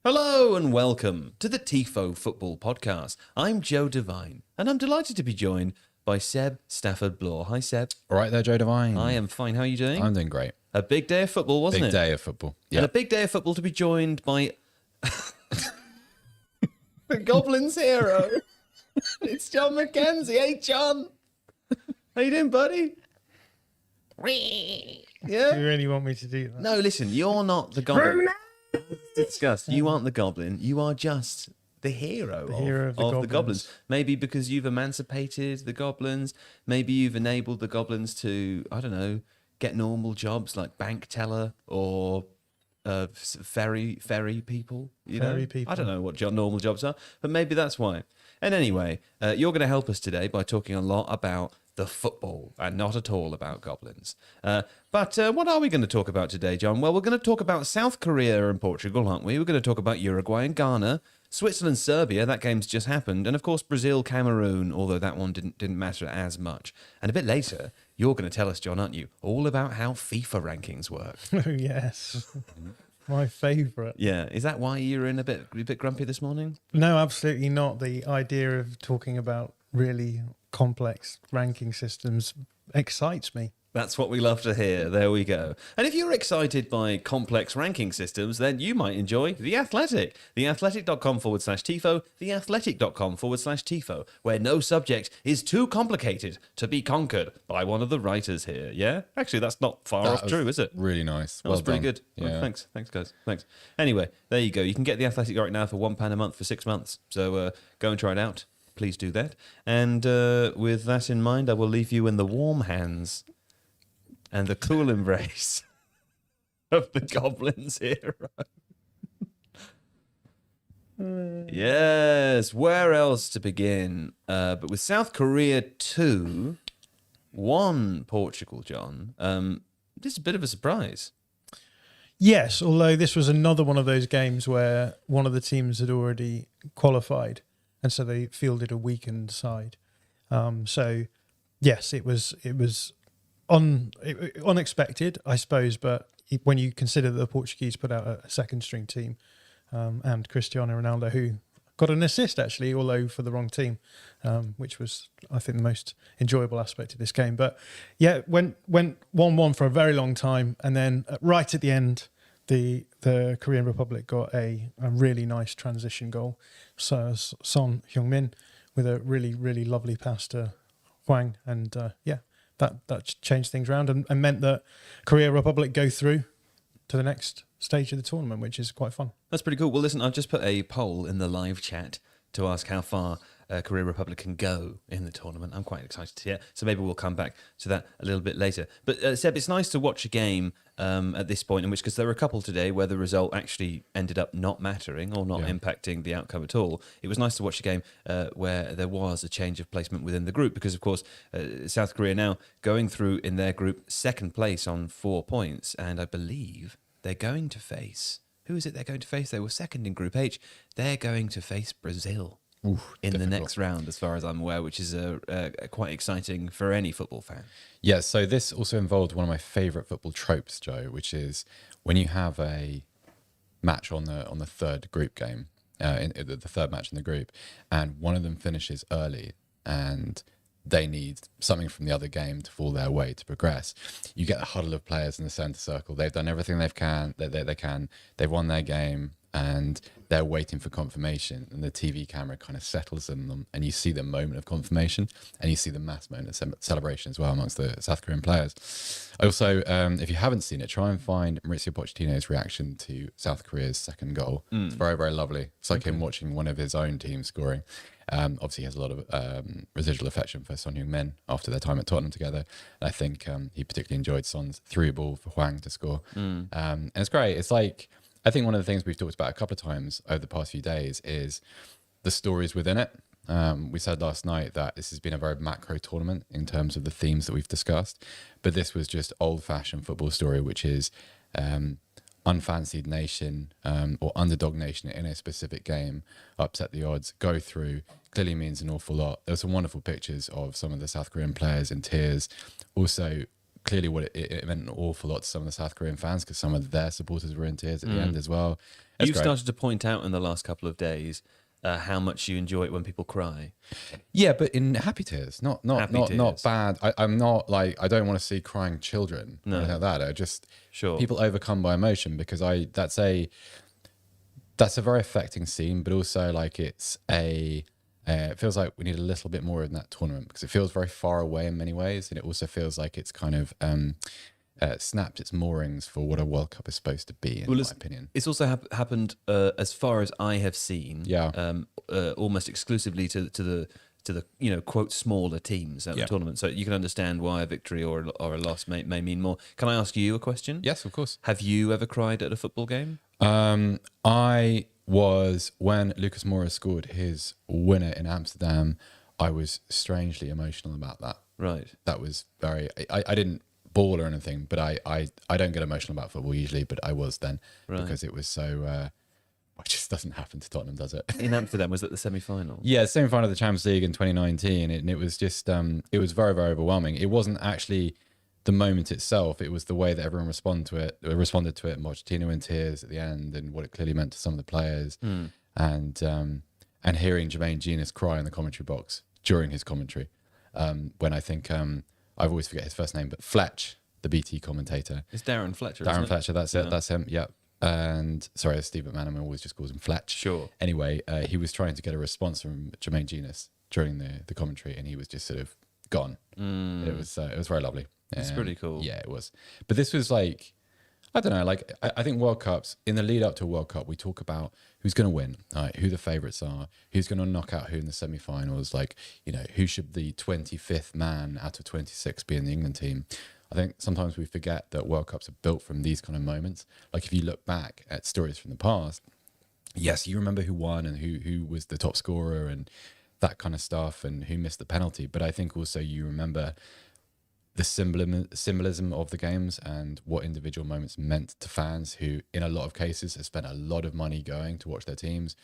Hello and welcome to the Tifo Football Podcast. I'm Joe Devine and I'm delighted to be joined by Seb Stafford-Bloor. Hi, Seb. All right there, Joe Devine. I am fine. How are you doing? I'm doing great. A big day of football, wasn't it? Big day of football. Yeah. And a big day of football to be joined by the Goblins hero. It's John McKenzie. Hey, John. How you doing, buddy? Yeah? Do you really want me to do that? No, listen, you're not the Goblin. Discussed. You aren't the Goblin. You are just the hero, of the Goblins. Maybe because you've emancipated the Goblins. Maybe you've enabled the Goblins to, I don't know, get normal jobs like bank teller or ferry people. Ferry people. I don't know what normal jobs are, but maybe that's why. And anyway, you're going to help us today by talking a lot about the football and not at all about goblins. But what are we going to talk about today, John? Well, we're going to talk about South Korea and Portugal, aren't we? We're going to talk about Uruguay and Ghana, Switzerland, Serbia. That game's just happened. And of course, Brazil, Cameroon, although that one didn't matter as much. And a bit later, you're going to tell us, John, aren't you, all about how FIFA rankings work. Oh, yes. My favourite. Yeah. Is that why you're a bit grumpy this morning? No, absolutely not. The idea of talking about really complex ranking systems excites me. That's what we love to hear. There we go. And if you're excited by complex ranking systems, then you might enjoy The Athletic. theathletic.com/Tifo, theathletic.com/Tifo, where no subject is too complicated to be conquered by one of the writers here. Yeah? Actually, that's not far off true, is it? Really nice. That was pretty good. Yeah. Oh, thanks, guys. Thanks. Anyway, there you go. You can get The Athletic right now for £1 a month for 6 months. So go and try it out. Please do that. And with that in mind, I will leave you in the warm hands and the cool embrace of the Goblins hero. Yes, where else to begin? But with South Korea 2-1 Portugal, John. This is a bit of a surprise. Yes, although this was another one of those games where one of the teams had already qualified, and so they fielded a weakened side. So, yes, it was unexpected, I suppose, but when you consider that the Portuguese put out a second-string team and Cristiano Ronaldo, who got an assist, actually, although for the wrong team, which was, I think, the most enjoyable aspect of this game. But, yeah, went 1-1 for a very long time, and then right at the end, the Korean Republic got a really nice transition goal. So Son Heung-min with a really, really lovely pass to Hwang, and that changed things around and meant that Korea Republic go through to the next stage of the tournament, which is quite fun. That's pretty cool. Well, listen, I've just put a poll in the live chat to ask how far Korea Republic can go in the tournament. I'm quite excited to hear, so maybe we'll come back to that a little bit later. But Seb, it's nice to watch a game at this point, in which, because there were a couple today where the result actually ended up not mattering or not impacting the outcome at all. It was nice to watch a game where there was a change of placement within the group, because, of course, South Korea now going through in their group second place on 4 points, and I believe they're going to face... Who is it they're going to face? They were second in Group H. They're going to face Brazil in the next round, as far as I'm aware, which is quite exciting for any football fan. Yeah, so this also involved one of my favourite football tropes, Joe, which is when you have a match on the third group game, the third match in the group, and one of them finishes early and they need something from the other game to fall their way to progress. You get a huddle of players in the centre circle. They've done everything they can. They've won their game, and they're waiting for confirmation. And the TV camera kind of settles in them, and you see the moment of confirmation, and you see the mass moment of celebration as well amongst the South Korean players. Also, if you haven't seen it, try and find Mauricio Pochettino's reaction to South Korea's second goal. It's very, very lovely. It's like him watching one of his own team scoring. Obviously, he has a lot of residual affection for Son Heung-min after their time at Tottenham together. And I think he particularly enjoyed Son's through ball for Hwang to score. And it's great. It's like, I think one of the things we've talked about a couple of times over the past few days is the stories within it. We said last night that this has been a very macro tournament in terms of the themes that we've discussed. But this was just old-fashioned football story, which is unfancied nation or underdog nation in a specific game upset the odds, go through, clearly means an awful lot. There were some wonderful pictures of some of the South Korean players in tears. Also, clearly what it meant an awful lot to some of the South Korean fans, because some of their supporters were in tears at the end as well. It's You've great. started to point out in the last couple of days how much you enjoy it when people cry. Yeah, but in happy tears, not Happy tears. not bad. I'm not like, I don't want to see crying children or No. anything like that. I just Sure. people overcome by emotion, because that's a very affecting scene, but also like it feels like we need a little bit more in that tournament, because it feels very far away in many ways, and it also feels like it's kind of snapped its moorings for what a World Cup is supposed to be, in my opinion. It's also happened, as far as I have seen, almost exclusively to the quote smaller teams at the tournament. So you can understand why a victory or a loss may mean more. Can I ask you a question? Yes, of course. Have you ever cried at a football game? I was, when Lucas Moura scored his winner in Amsterdam, I was strangely emotional about that. Right. That was very, I didn't bawl or anything, but I don't get emotional about football usually, but I was then, because it was so, it just doesn't happen to Tottenham, does it? In Amsterdam, was it the semi-final? Yeah, semi-final of the Champions League in 2019, and it was just, it was very, very overwhelming. It wasn't actually the moment itself, it was the way that everyone responded to it. Pochettino in tears at the end, and what it clearly meant to some of the players, and hearing Jermaine Genius cry in the commentary box during his commentary, when I think I always forget his first name, but Fletch, the BT commentator, It's Darren Fletcher. Darren isn't it? Fletcher, that's it, that's him. Yeah. And sorry, Steve McManaman always just calls him Fletch. Sure. Anyway, he was trying to get a response from Jermaine Genius during the commentary, and he was just sort of gone. It was very lovely. It's pretty cool. Yeah, it was. But this was like, I don't know, like I think World Cups, in the lead up to a World Cup, we talk about who's going to win, right? Who the favourites are, who's going to knock out who in the semi-finals, like, who should the 25th man out of 26 be in the England team. I think sometimes we forget that World Cups are built from these kind of moments. Like if you look back at stories from the past, yes, you remember who won and who was the top scorer and that kind of stuff, and who missed the penalty. But I think also you remember the symbolism of the games and what individual moments meant to fans who, in a lot of cases, have spent a lot of money going to watch their teams.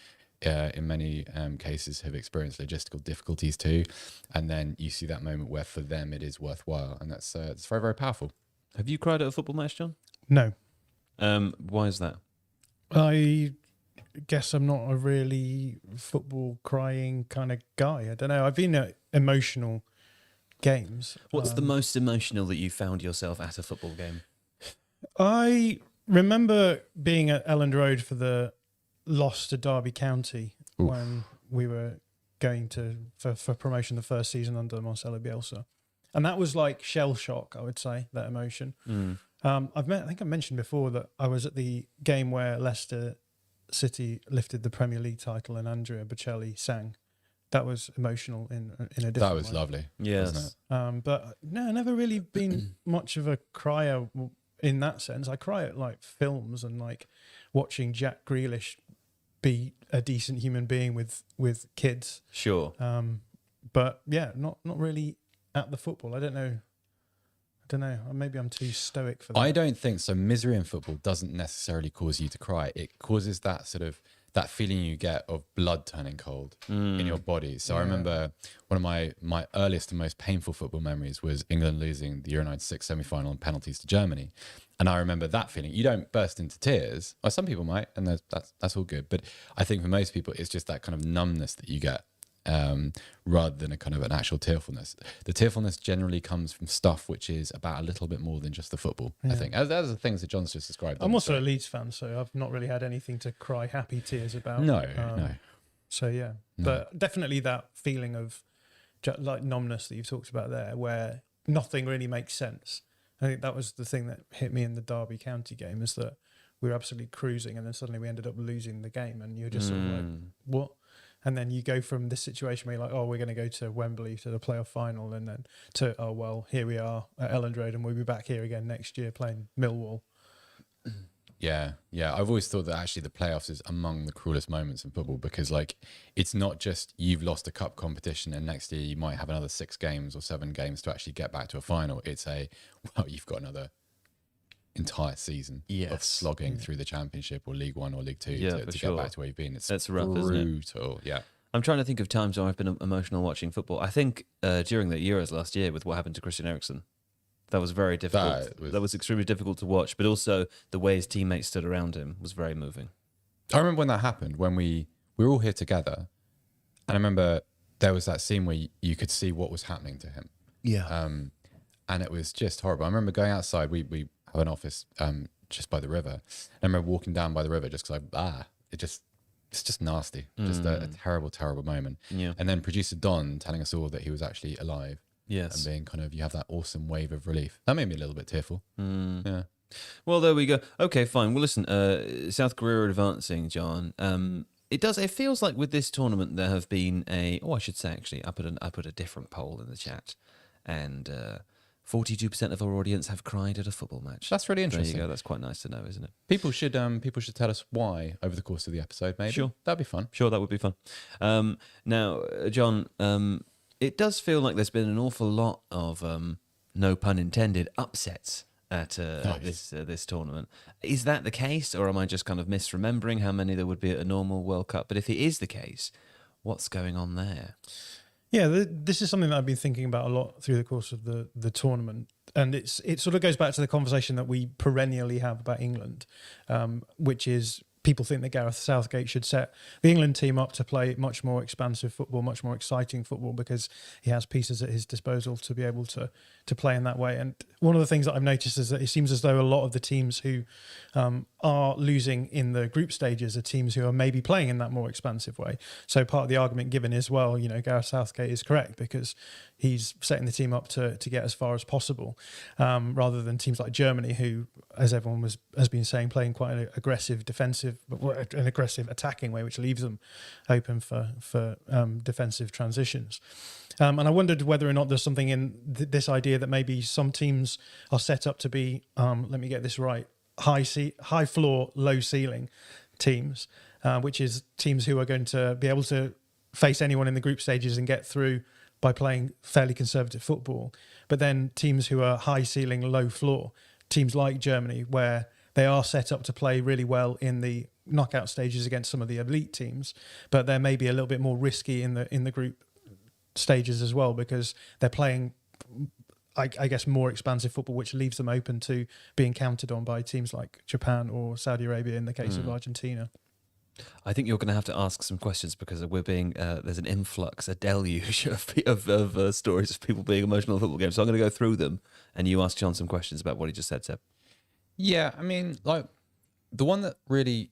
In many cases have experienced logistical difficulties too. And then you see that moment where for them it is worthwhile. And that's it's very, very powerful. Have you cried at a football match, John? No. Why is that? I guess I'm not a really football crying kind of guy. I don't know. I've been at emotional games. What's the most emotional that you found yourself at a football game? I remember being at Elland Road for the loss to Derby County when we were going for promotion the first season under Marcelo Bielsa. And that was like shell shock, I would say, that emotion. I think I mentioned before that I was at the game where Leicester City lifted the Premier League title and Andrea Bocelli sang. That was emotional in a different That was way. lovely. Yes. Wasn't it? But no, never really been much of a crier in that sense. I cry at like films and like watching Jack Grealish be a decent human being with kids. Sure. But yeah, not really at the football. I don't know. Maybe I'm too stoic for that. I don't think so. Misery in football doesn't necessarily cause you to cry. It causes that sort of that feeling you get of blood turning cold in your body. So I remember one of my earliest and most painful football memories was England losing the Euro 96 semi-final on penalties to Germany. And I remember that feeling. You don't burst into tears. Well, some people might, and that's all good. But I think for most people, it's just that kind of numbness that you get rather than a kind of an actual tearfulness. The tearfulness generally comes from stuff which is about a little bit more than just the football, I think. As the things that John's just described. I'm also a Leeds fan, so I've not really had anything to cry happy tears about. No. So yeah, but definitely that feeling of like numbness that you've talked about there, where nothing really makes sense. I think that was the thing that hit me in the Derby County game, is that we were absolutely cruising and then suddenly we ended up losing the game, and you're just sort of like, what? And then you go from this situation where you're like, oh, we're going to go to Wembley to the playoff final, and then to, oh, well, here we are at Elland Road and we'll be back here again next year playing Millwall. Yeah. I've always thought that actually the playoffs is among the cruelest moments in football, because like it's not just you've lost a cup competition and next year you might have another 6 games or 7 games to actually get back to a final. It's you've got another entire season of slogging through the Championship or League One or League Two to get back to where you've been. That's rough, brutal. isn't it? Yeah. I'm trying to think of times where I've been emotional watching football. I think during the Euros last year with what happened to Christian Eriksen. That was very difficult. That was extremely difficult to watch, but also the way his teammates stood around him was very moving. I remember when that happened, when we were all here together, and I remember there was that scene where you could see what was happening to him. Yeah. And it was just horrible. I remember going outside. We have an office just by the river. I remember walking down by the river just because it's just nasty. Just a terrible, terrible moment. Yeah. And then producer Don telling us all that he was actually alive. Yes. And being kind of, you have that awesome wave of relief. That made me a little bit tearful. Yeah. Well, there we go. Okay, fine. Well, listen, South Korea are advancing, John. It feels like with this tournament there have been I should say actually, I put a different poll in the chat, and 42% of our audience have cried at a football match. That's really interesting. There you go. That's quite nice to know, isn't it? People should tell us why over the course of the episode, maybe. Sure. That'd be fun. Sure, that would be fun. Now, John, it does feel like there's been an awful lot of, no pun intended, upsets at this tournament. Is that the case, or am I just kind of misremembering how many there would be at a normal World Cup? But if it is the case, what's going on there? Yeah, this is something that I've been thinking about a lot through the course of the tournament, and it sort of goes back to the conversation that we perennially have about England, which is people think that Gareth Southgate should set the England team up to play much more expansive football, much more exciting football, because he has pieces at his disposal to be able to play in that way. And one of the things that I've noticed is that it seems as though a lot of the teams who are losing in the group stages are teams who are maybe playing in that more expansive way. So part of the argument given is, well, Gareth Southgate is correct because he's setting the team up to get as far as possible, rather than teams like Germany, who, as everyone has been saying, playing quite an aggressive defensive, an aggressive attacking way, which leaves them open for defensive transitions. And I wondered whether or not there's something in this idea that maybe some teams are set up to be, let me get this right, high floor, low ceiling teams, which is teams who are going to be able to face anyone in the group stages and get through by playing fairly conservative football. But then teams who are high ceiling, low floor, teams like Germany, where they are set up to play really well in the knockout stages against some of the elite teams, but they're maybe a little bit more risky in the group stages as well, because they're playing, I guess, more expansive football, which leaves them open to being counted on by teams like Japan or Saudi Arabia in the case of Argentina. I think you're going to have to ask some questions, because we're being there's an influx, a deluge of stories of people being emotional in football games. So I'm going to go through them, and you ask John some questions about what he just said, Seb. Yeah, I mean, like, the one that really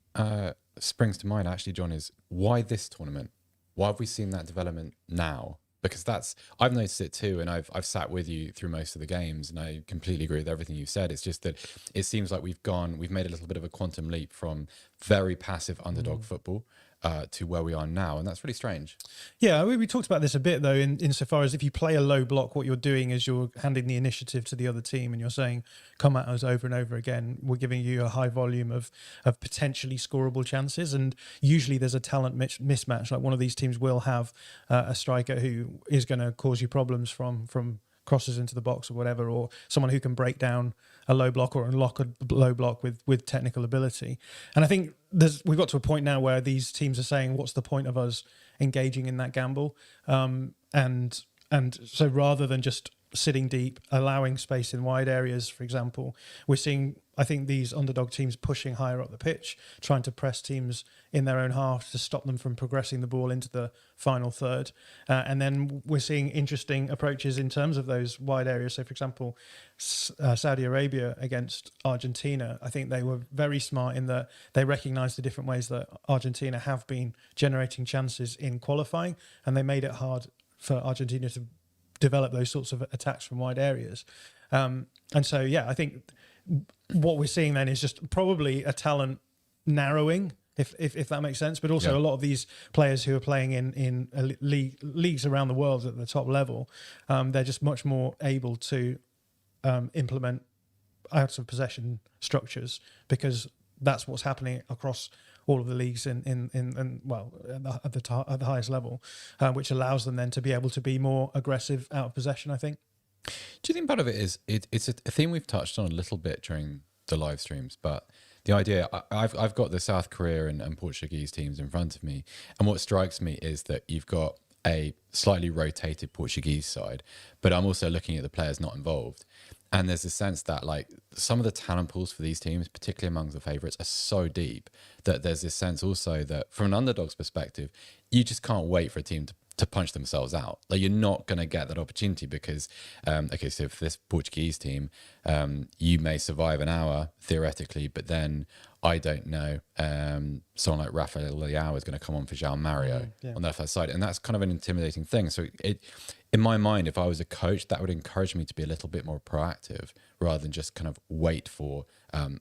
springs to mind, actually, John, is why this tournament? Why have we seen that development now? Because I've noticed it too, and I've sat with you through most of the games, and I completely agree with everything you've said. It's just that it seems like we've made a little bit of a quantum leap from very passive underdog football to where we are now, and that's really strange. Yeah, we talked about this a bit, though, insofar as if you play a low block, what you're doing is you're handing the initiative to the other team, and you're saying, come at us over and over again. We're giving you a high volume of potentially scoreable chances, and usually there's a talent mismatch. Like, one of these teams will have a striker who is going to cause you problems from crosses into the box or whatever, or someone who can break down a low block or unlock a low block with technical ability. And I think we've got to a point now where these teams are saying, what's the point of us engaging in that gamble? And so rather than just sitting deep, allowing space in wide areas, for example, we're seeing, I think, these underdog teams pushing higher up the pitch, trying to press teams in their own half to stop them from progressing the ball into the final third. And then we're seeing interesting approaches in terms of those wide areas. So, for example, Saudi Arabia against Argentina, I think they were very smart in that they recognized the different ways that Argentina have been generating chances in qualifying, and they made it hard for Argentina to develop those sorts of attacks from wide areas. And so, yeah, I think what we're seeing then is just probably a talent narrowing, if that makes sense, but also a lot of these players who are playing in leagues around the world at the top level, they're just much more able to implement out of possession structures, because that's what's happening across all of the leagues at the highest level, which allows them then to be able to be more aggressive out of possession, I think. Do you think part of it is it's a theme we've touched on a little bit during the live streams, but the idea, I've got the South Korea and Portuguese teams in front of me, and what strikes me is that you've got a slightly rotated Portuguese side, but I'm also looking at the players not involved. And there's a sense that like some of the talent pools for these teams, particularly among the favourites, are so deep that there's this sense also that from an underdog's perspective, you just can't wait for a team to punch themselves out. Like you're not going to get that opportunity because, okay, so for this Portuguese team, you may survive an hour theoretically, but then I don't know, someone like Rafael Leao is going to come on for João Mario on their first side. And that's kind of an intimidating thing. So in my mind, if I was a coach, that would encourage me to be a little bit more proactive rather than just kind of wait for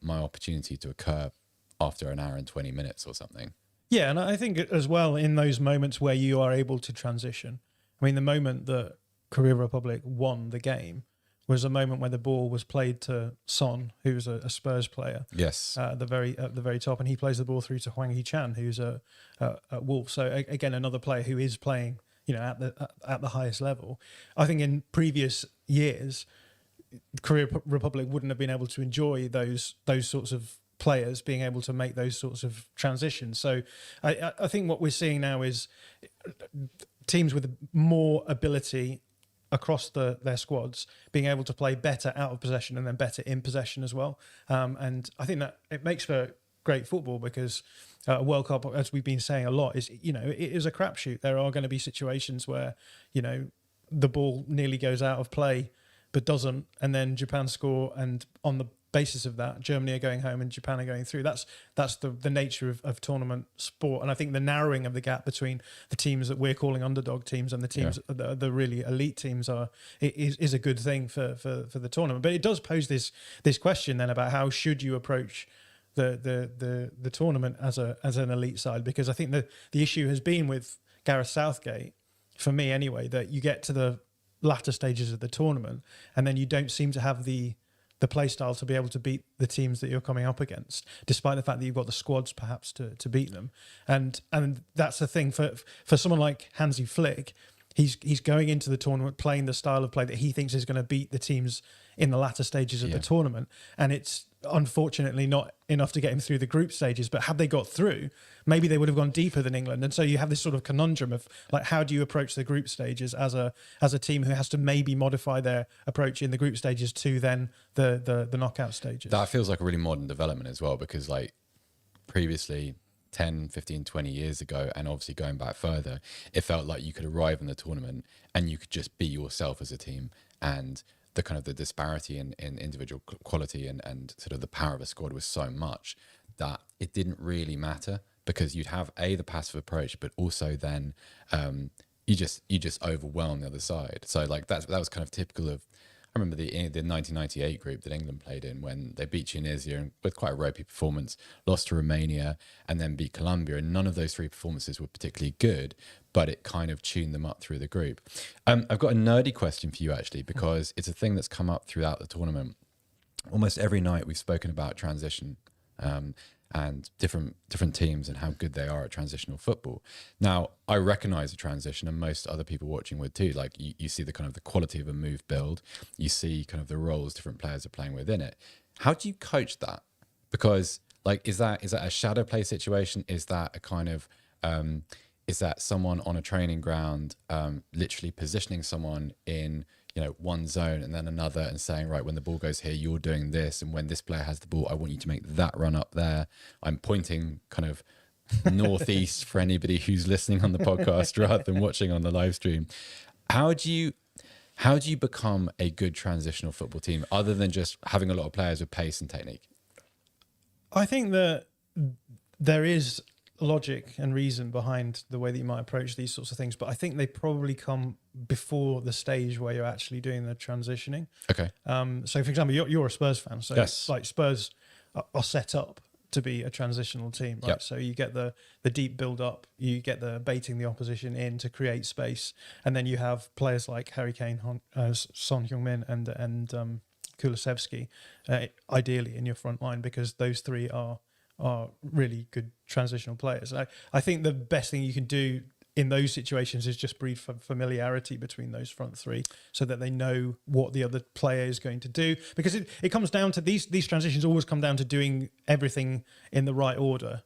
my opportunity to occur after an hour and 20 minutes or something. Yeah, and I think as well in those moments where you are able to transition. I mean, the moment that Korea Republic won the game was a moment where the ball was played to Son, who's a Spurs player. Yes, at the very top, and he plays the ball through to Hwang Hee-chan, who's at Wolves. So again, another player who is playing, at the highest level. I think in previous years, Korea Republic wouldn't have been able to enjoy those sorts of players being able to make those sorts of transitions. So I think what we're seeing now is teams with more ability across their squads being able to play better out of possession and then better in possession as well. And I think that it makes for great football because a World Cup, as we've been saying a lot, is it is a crapshoot. There are going to be situations where the ball nearly goes out of play but doesn't, and then Japan score, and on the basis of that, Germany are going home and Japan are going through. That's the nature of tournament sport, and I think the narrowing of the gap between the teams that we're calling underdog teams and the teams the really elite teams is a good thing for the tournament. But it does pose this question then about how should you approach the tournament as an elite side, because I think the issue has been with Gareth Southgate, for me anyway, that you get to the latter stages of the tournament and then you don't seem to have the play style to be able to beat the teams that you're coming up against, despite the fact that you've got the squads perhaps to beat them. And that's the thing for someone like Hansi Flick. He's going into the tournament playing the style of play that he thinks is going to beat the teams in the latter stages of the tournament. And it's unfortunately not enough to get him through the group stages. But had they got through, maybe they would have gone deeper than England. And so you have this sort of conundrum of like, how do you approach the group stages as a team who has to maybe modify their approach in the group stages to then the knockout stages? That feels like a really modern development as well, because like previously 10, 15, 20 years ago, and obviously going back further, it felt like you could arrive in the tournament and you could just be yourself as a team, and the kind of the disparity in individual quality and sort of the power of a squad was so much that it didn't really matter, because you'd have the passive approach, but also then you just overwhelm the other side. So like that was kind of typical of, I remember the 1998 group that England played in when they beat Tunisia with quite a ropey performance, lost to Romania, and then beat Colombia. And none of those three performances were particularly good, but it kind of tuned them up through the group. I've got a nerdy question for you, actually, because it's a thing that's come up throughout the tournament. Almost every night we've spoken about transition and different teams and how good they are at transitional football. Now, I recognize the transition, and most other people watching would too. Like you see the kind of the quality of a move build, you see kind of the roles different players are playing within it. How do you coach that? Because like, is that a shadow play situation? Is that a kind of is that someone on a training ground literally positioning someone in one zone and then another and saying, right, when the ball goes here, you're doing this, and when this player has the ball, I want you to make that run up there. I'm pointing kind of northeast for anybody who's listening on the podcast rather than watching on the live stream. How do you become a good transitional football team other than just having a lot of players with pace and technique? I think that there is logic and reason behind the way that you might approach these sorts of things, but I think they probably come before the stage where you're actually doing the transitioning. Okay. So, for example, you're a Spurs fan, so yes, like Spurs are set up to be a transitional team, right? Yep. So you get the deep build up, you get the baiting the opposition in to create space, and then you have players like Harry Kane, Son Heung-min, and Kulusevski, ideally in your front line, because those three are really good transitional players. I think the best thing you can do in those situations is just breed familiarity between those front three so that they know what the other player is going to do, because it comes down to these transitions always come down to doing everything in the right order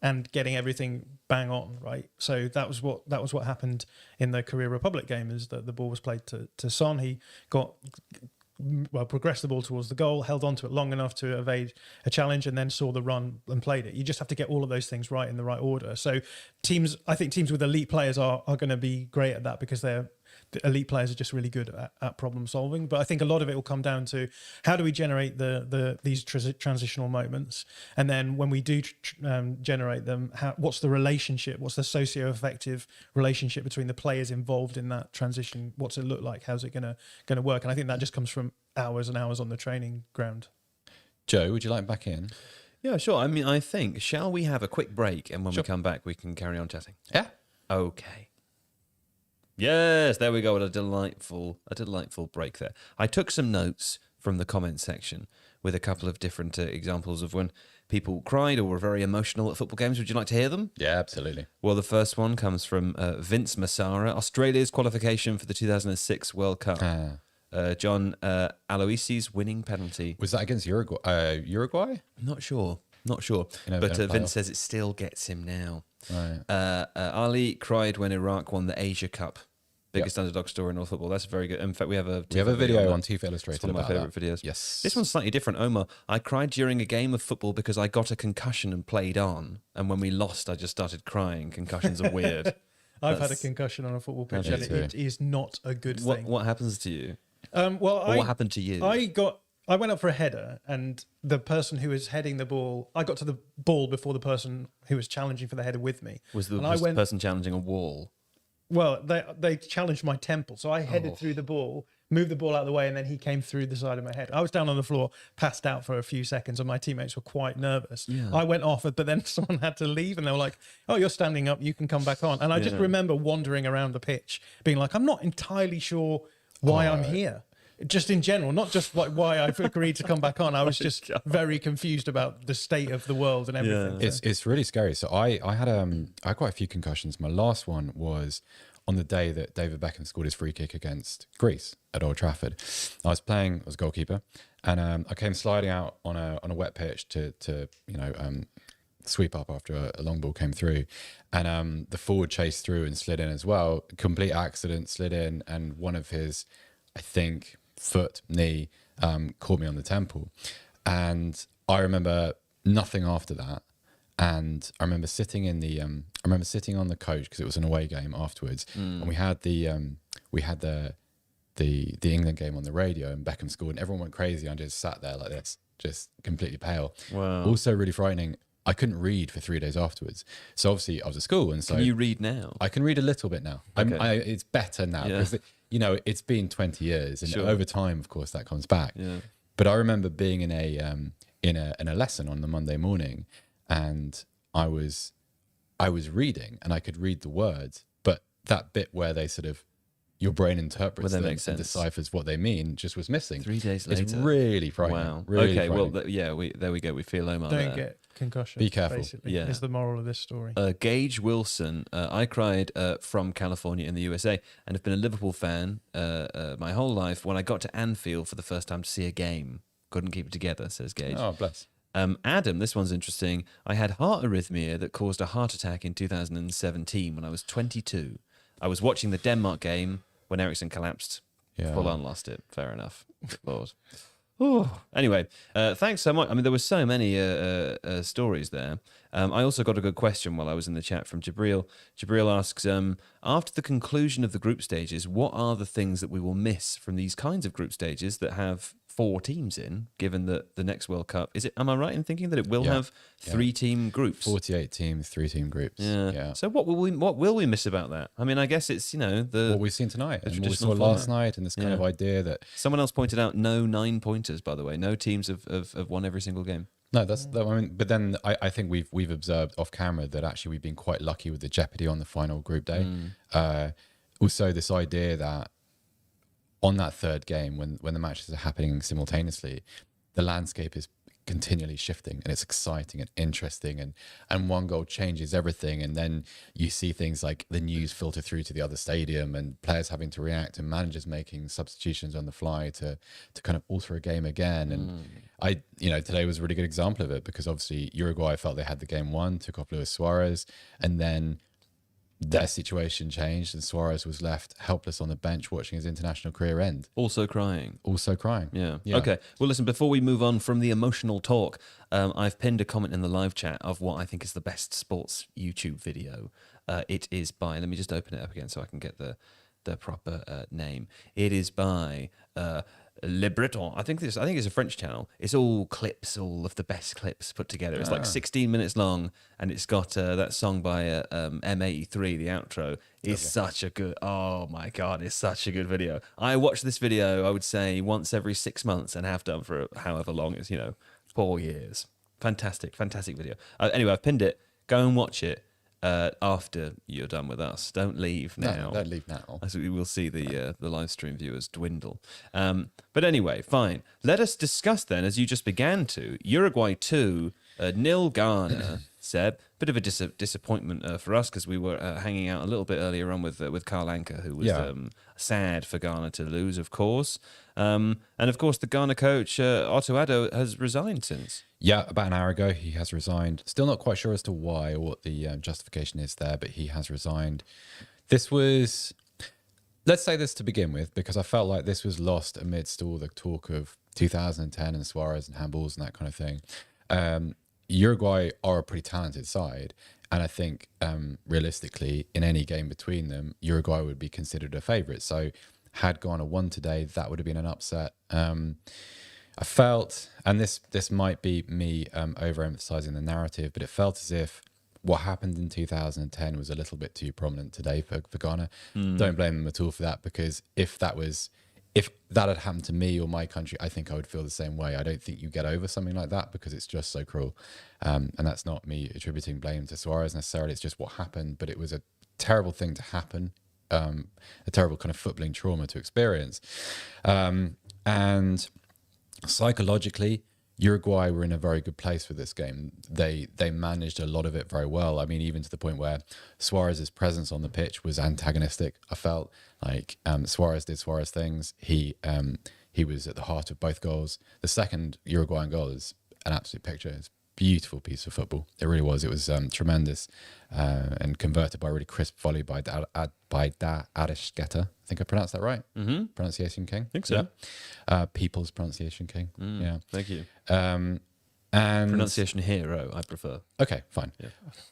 and getting everything bang on, right? So that was what happened in the Korea Republic game, is that the ball was played to Son. He got progressed the ball towards the goal, held on to it long enough to evade a challenge, and then saw the run and played it. You just have to get all of those things right in the right order. So I think teams with elite players are going to be great at that, because the elite players are just really good at problem solving. But I think a lot of it will come down to how do we generate these transitional moments, and then when we do generate them, what's the relationship? What's the socio-affective relationship between the players involved in that transition? What's it look like? How's it going to work? And I think that just comes from hours and hours on the training ground. Joe, would you like back in? Yeah, sure. I mean, I think, shall we have a quick break, and when we come back, we can carry on chatting? Yeah. Okay. Yes, there we go. What a delightful break there. I took some notes from the comments section with a couple of different examples of when people cried or were very emotional at football games. Would you like to hear them? Yeah, absolutely. Well, the first one comes from Vince Massara, Australia's qualification for the 2006 World Cup. John Aloisi's winning penalty. Was that against Uruguay? Not sure. But Vince says it still gets him now. Right. Ali cried when Iraq won the Asia Cup. Biggest underdog story in all football. That's very good. In fact, we have a video on Tifo Illustrated. It's one of my favourite videos. Yes. This one's slightly different. Omar, I cried during a game of football because I got a concussion and played on. And when we lost, I just started crying. Concussions are weird. I've had a concussion on a football pitch, and it is not a good thing. What happens to you? What happened to you? I went up for a header, and the person who was heading the ball, I got to the ball before the person who was challenging for the header with me. Was the person challenging a wall? Well, they challenged my temple, so I headed through the ball, moved the ball out of the way, and then he came through the side of my head. I was down on the floor, passed out for a few seconds, and my teammates were quite nervous. Yeah. I went off, but then someone had to leave, and they were like, "Oh, you're standing up, you can come back on." And I just remember wandering around the pitch, being like, "I'm not entirely sure why I'm here." Just in general, not just like why I've agreed to come back on. I was just very confused about the state of the world and everything. Yeah. It's really scary. So I had quite a few concussions. My last one was on the day that David Beckham scored his free kick against Greece at Old Trafford. I was goalkeeper, and I came sliding out on a wet pitch to sweep up after a long ball came through, and the forward chased through and slid in as well. Complete accident, slid in, and one of his, I think, knee caught me on the temple. And I remember nothing after that. And I remember sitting on the coach, because it was an away game afterwards, and we had the England game on the radio, and Beckham scored, and everyone went crazy. I just sat there like this, just completely pale. Wow. Also really frightening. I couldn't read for 3 days afterwards. So obviously I was at school, and so can you read now? I can read a little bit now. Okay. It's better now because it's been 20 years, and over time, of course, that comes back. Yeah. But I remember being in a lesson on the Monday morning, and I was reading, and I could read the words, but that bit where they sort of your brain interprets them and deciphers what they mean just was missing. 3 days later. It's really frightening. Wow. Really okay, frightening. well, there we go. We feel Omar Don't there. get concussion. Be careful. Basically, is the moral of this story. Gage Wilson. I cried from California in the USA, and have been a Liverpool fan my whole life. When I got to Anfield for the first time to see a game, couldn't keep it together, says Gage. Oh, bless. Adam, this one's interesting. I had heart arrhythmia that caused a heart attack in 2017 when I was 22. I was watching the Denmark game when Eriksen collapsed. Yeah. Full on lost it. Fair enough. Lord. Anyway, thanks so much. I mean, there were so many stories there. I also got a good question while I was in the chat from Jabril. Jabril asks, after the conclusion of the group stages, what are the things that we will miss from these kinds of group stages that have 4 teams in, given that the next World Cup, am I right in thinking that it will have 3-team groups? 48 teams, 3-team groups. Yeah. So what will we miss about that? I mean, I guess it's, what we've seen tonight, and what we saw last night, and this kind of idea that someone else pointed out, no 9-pointers, by the way. No teams have won every single game. No, but then I think we've observed off camera that actually we've been quite lucky with the jeopardy on the final group day. Also, this idea that on that third game, when the matches are happening simultaneously, the landscape is continually shifting, and it's exciting and interesting, and one goal changes everything, and then you see things like the news filter through to the other stadium, and players having to react, and managers making substitutions on the fly to kind of alter a game again. And today was a really good example of it, because obviously Uruguay felt they had the game won, took off Luis Suarez, and then their situation changed and Suarez was left helpless on the bench watching his international career end. Also crying. Also crying. Yeah. Yeah. Okay. Well, listen, before we move on from the emotional talk, I've pinned a comment in the live chat of what I think is the best sports YouTube video. It is by, let me just open it up again so I can get the proper name. It is by Le Breton. I think it's a French channel. It's all clips, all of the best clips put together. It's like 16 minutes long, and it's got that song by M83, the outro. Is such a good, oh my God, it's such a good video. I watch this video, I would say, once every 6 months and have done for however long it's, 4 years. Fantastic video. Anyway, I've pinned it. Go and watch it. After you're done with us, don't leave now. No, don't leave now. As we will see the live stream viewers dwindle. But anyway, fine. Let us discuss then, as you just began to, Uruguay 2, nil Ghana. Seb, bit of a disappointment for us because we were hanging out a little bit earlier on with Carl Anker, who was sad for Ghana to lose, of course. And of course, the Ghana coach, Otto Addo, has resigned since. Yeah, about an hour ago, he has resigned. Still not quite sure as to why or what the justification is there, but he has resigned. This was, let's say this to begin with, because I felt like this was lost amidst all the talk of 2010 and Suarez and handballs and that kind of thing. Uruguay are a pretty talented side. And I think realistically, in any game between them, Uruguay would be considered a favourite. So had Ghana won today, that would have been an upset. I felt, and this might be me overemphasizing the narrative, but it felt as if what happened in 2010 was a little bit too prominent today for Ghana. Don't blame them at all for that, because if that had happened to me or my country, I think I would feel the same way. I don't think you get over something like that because it's just so cruel. And that's not me attributing blame to Suarez necessarily. It's just what happened, but it was a terrible thing to happen, a terrible kind of footballing trauma to experience. And psychologically, Uruguay were in a very good place for this game. They managed a lot of it very well. I mean, even to the point where Suarez's presence on the pitch was antagonistic. I felt like Suarez did Suarez things. He was at the heart of both goals. The second Uruguayan goal is an absolute picture. It's a beautiful piece of football. It really was. It was tremendous and converted by a really crisp volley by Da Arezqueta. I think I pronounced that right. Mm-hmm. Pronunciation king. I think so. Yeah. People's pronunciation king. Yeah. Thank you. And Pronunciation hero, I prefer. Okay, fine. Yeah.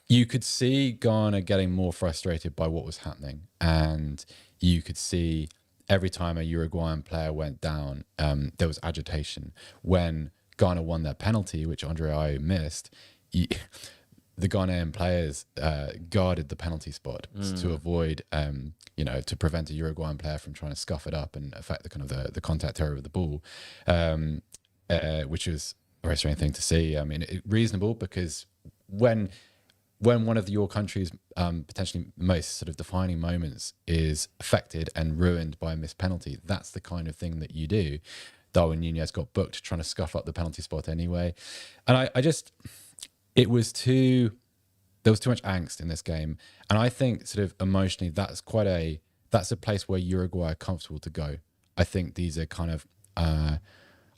You could see Ghana getting more frustrated by what was happening, and you could see every time a Uruguayan player went down, there was agitation. When Ghana won their penalty, which Andre Ayew missed, the Ghanaian players guarded the penalty spot to avoid, to prevent a Uruguayan player from trying to scuff it up and affect the kind of the contact area of the ball, which was a very strange thing to see. I mean, reasonable, because when one of your country's potentially most sort of defining moments is affected and ruined by a missed penalty, that's the kind of thing that you do. Darwin Nunez got booked trying to scuff up the penalty spot anyway. And there was too much angst in this game. And I think sort of emotionally, that's a place where Uruguay are comfortable to go. I think these are kind of, I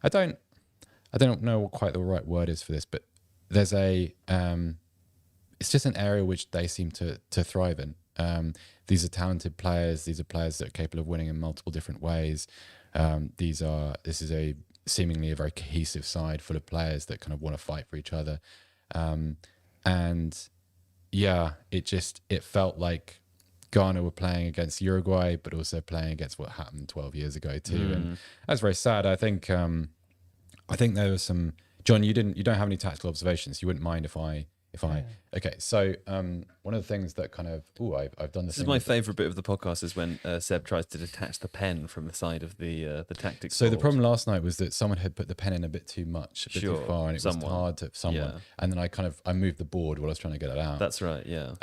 don't know what quite the right word is for this, but there's it's just an area which they seem to thrive in. These are talented players. These are players that are capable of winning in multiple different ways. This is seemingly a very cohesive side full of players that kind of want to fight for each other. And yeah, it felt like Ghana were playing against Uruguay, but also playing against what happened 12 years ago too. And that's very sad. I think there was some, John, you don't have any tactical observations. You wouldn't mind if I, okay. So, one of the things that kind of, I've done this. This is my favourite bit of the podcast is when Seb tries to detach the pen from the side of the tactics. So board. the problem last night was that someone had put the pen in a bit too much, a bit too far, and it was hard to someone. Yeah. And then I moved the board while I was trying to get it out. That's right. Yeah.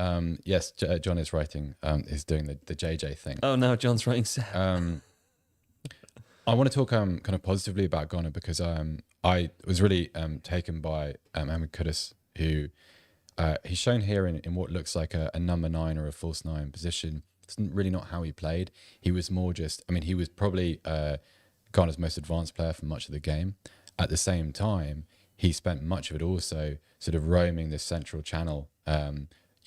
Yes, John is writing. Is doing the JJ thing. Oh, now John's writing Seb. I want to talk kind of positively about Ghana because I was really taken by Mohammed Kudus, who he's shown here in what looks like a number 9 or a false 9 position. It's really not how he played. He was more he was probably Ghana's most advanced player for much of the game. At the same time, he spent much of it also sort of roaming this central channel,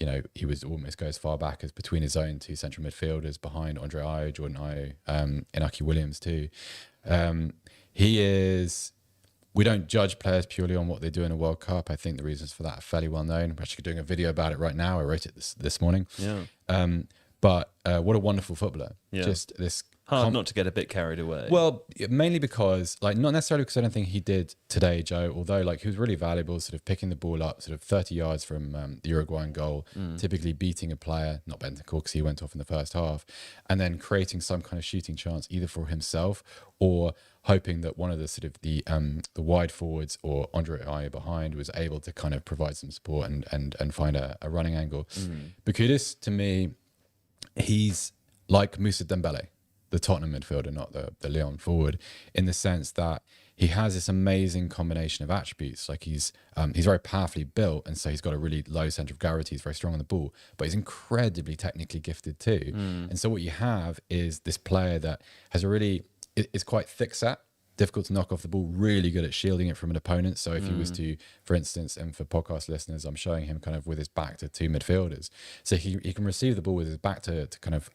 you know, he was almost go as far back as between his own two central midfielders behind Andre Ayew, Jordan Ayew, Inaki Williams too. He is. We don't judge players purely on what they do in a World Cup. I think the reasons for that are fairly well known. We're actually doing a video about it right now. I wrote it this morning. Yeah. But what a wonderful footballer. Yeah. Just this Hard not to get a bit carried away. Well, mainly because, like, not necessarily because I don't think he did today, Joe, although, like, he was really valuable, sort of picking the ball up, sort of 30 yards from the Uruguayan goal, typically beating a player, not Bentancur because he went off in the first half, and then creating some kind of shooting chance either for himself or hoping that one of the sort of the wide forwards or Andre Ayew behind was able to kind of provide some support and find a running angle. But Kudus, to me, he's like Moussa Dembele, the Tottenham midfielder, not the Lyon forward, in the sense that he has this amazing combination of attributes. Like he's very powerfully built, and so he's got a really low centre of gravity. He's very strong on the ball, but he's incredibly technically gifted too. And so what you have is this player that has a really is quite thick set, difficult to knock off the ball, really good at shielding it from an opponent. So if he was to, for instance, and for podcast listeners, I'm showing him kind of with his back to two midfielders. So he can receive the ball with his back to kind of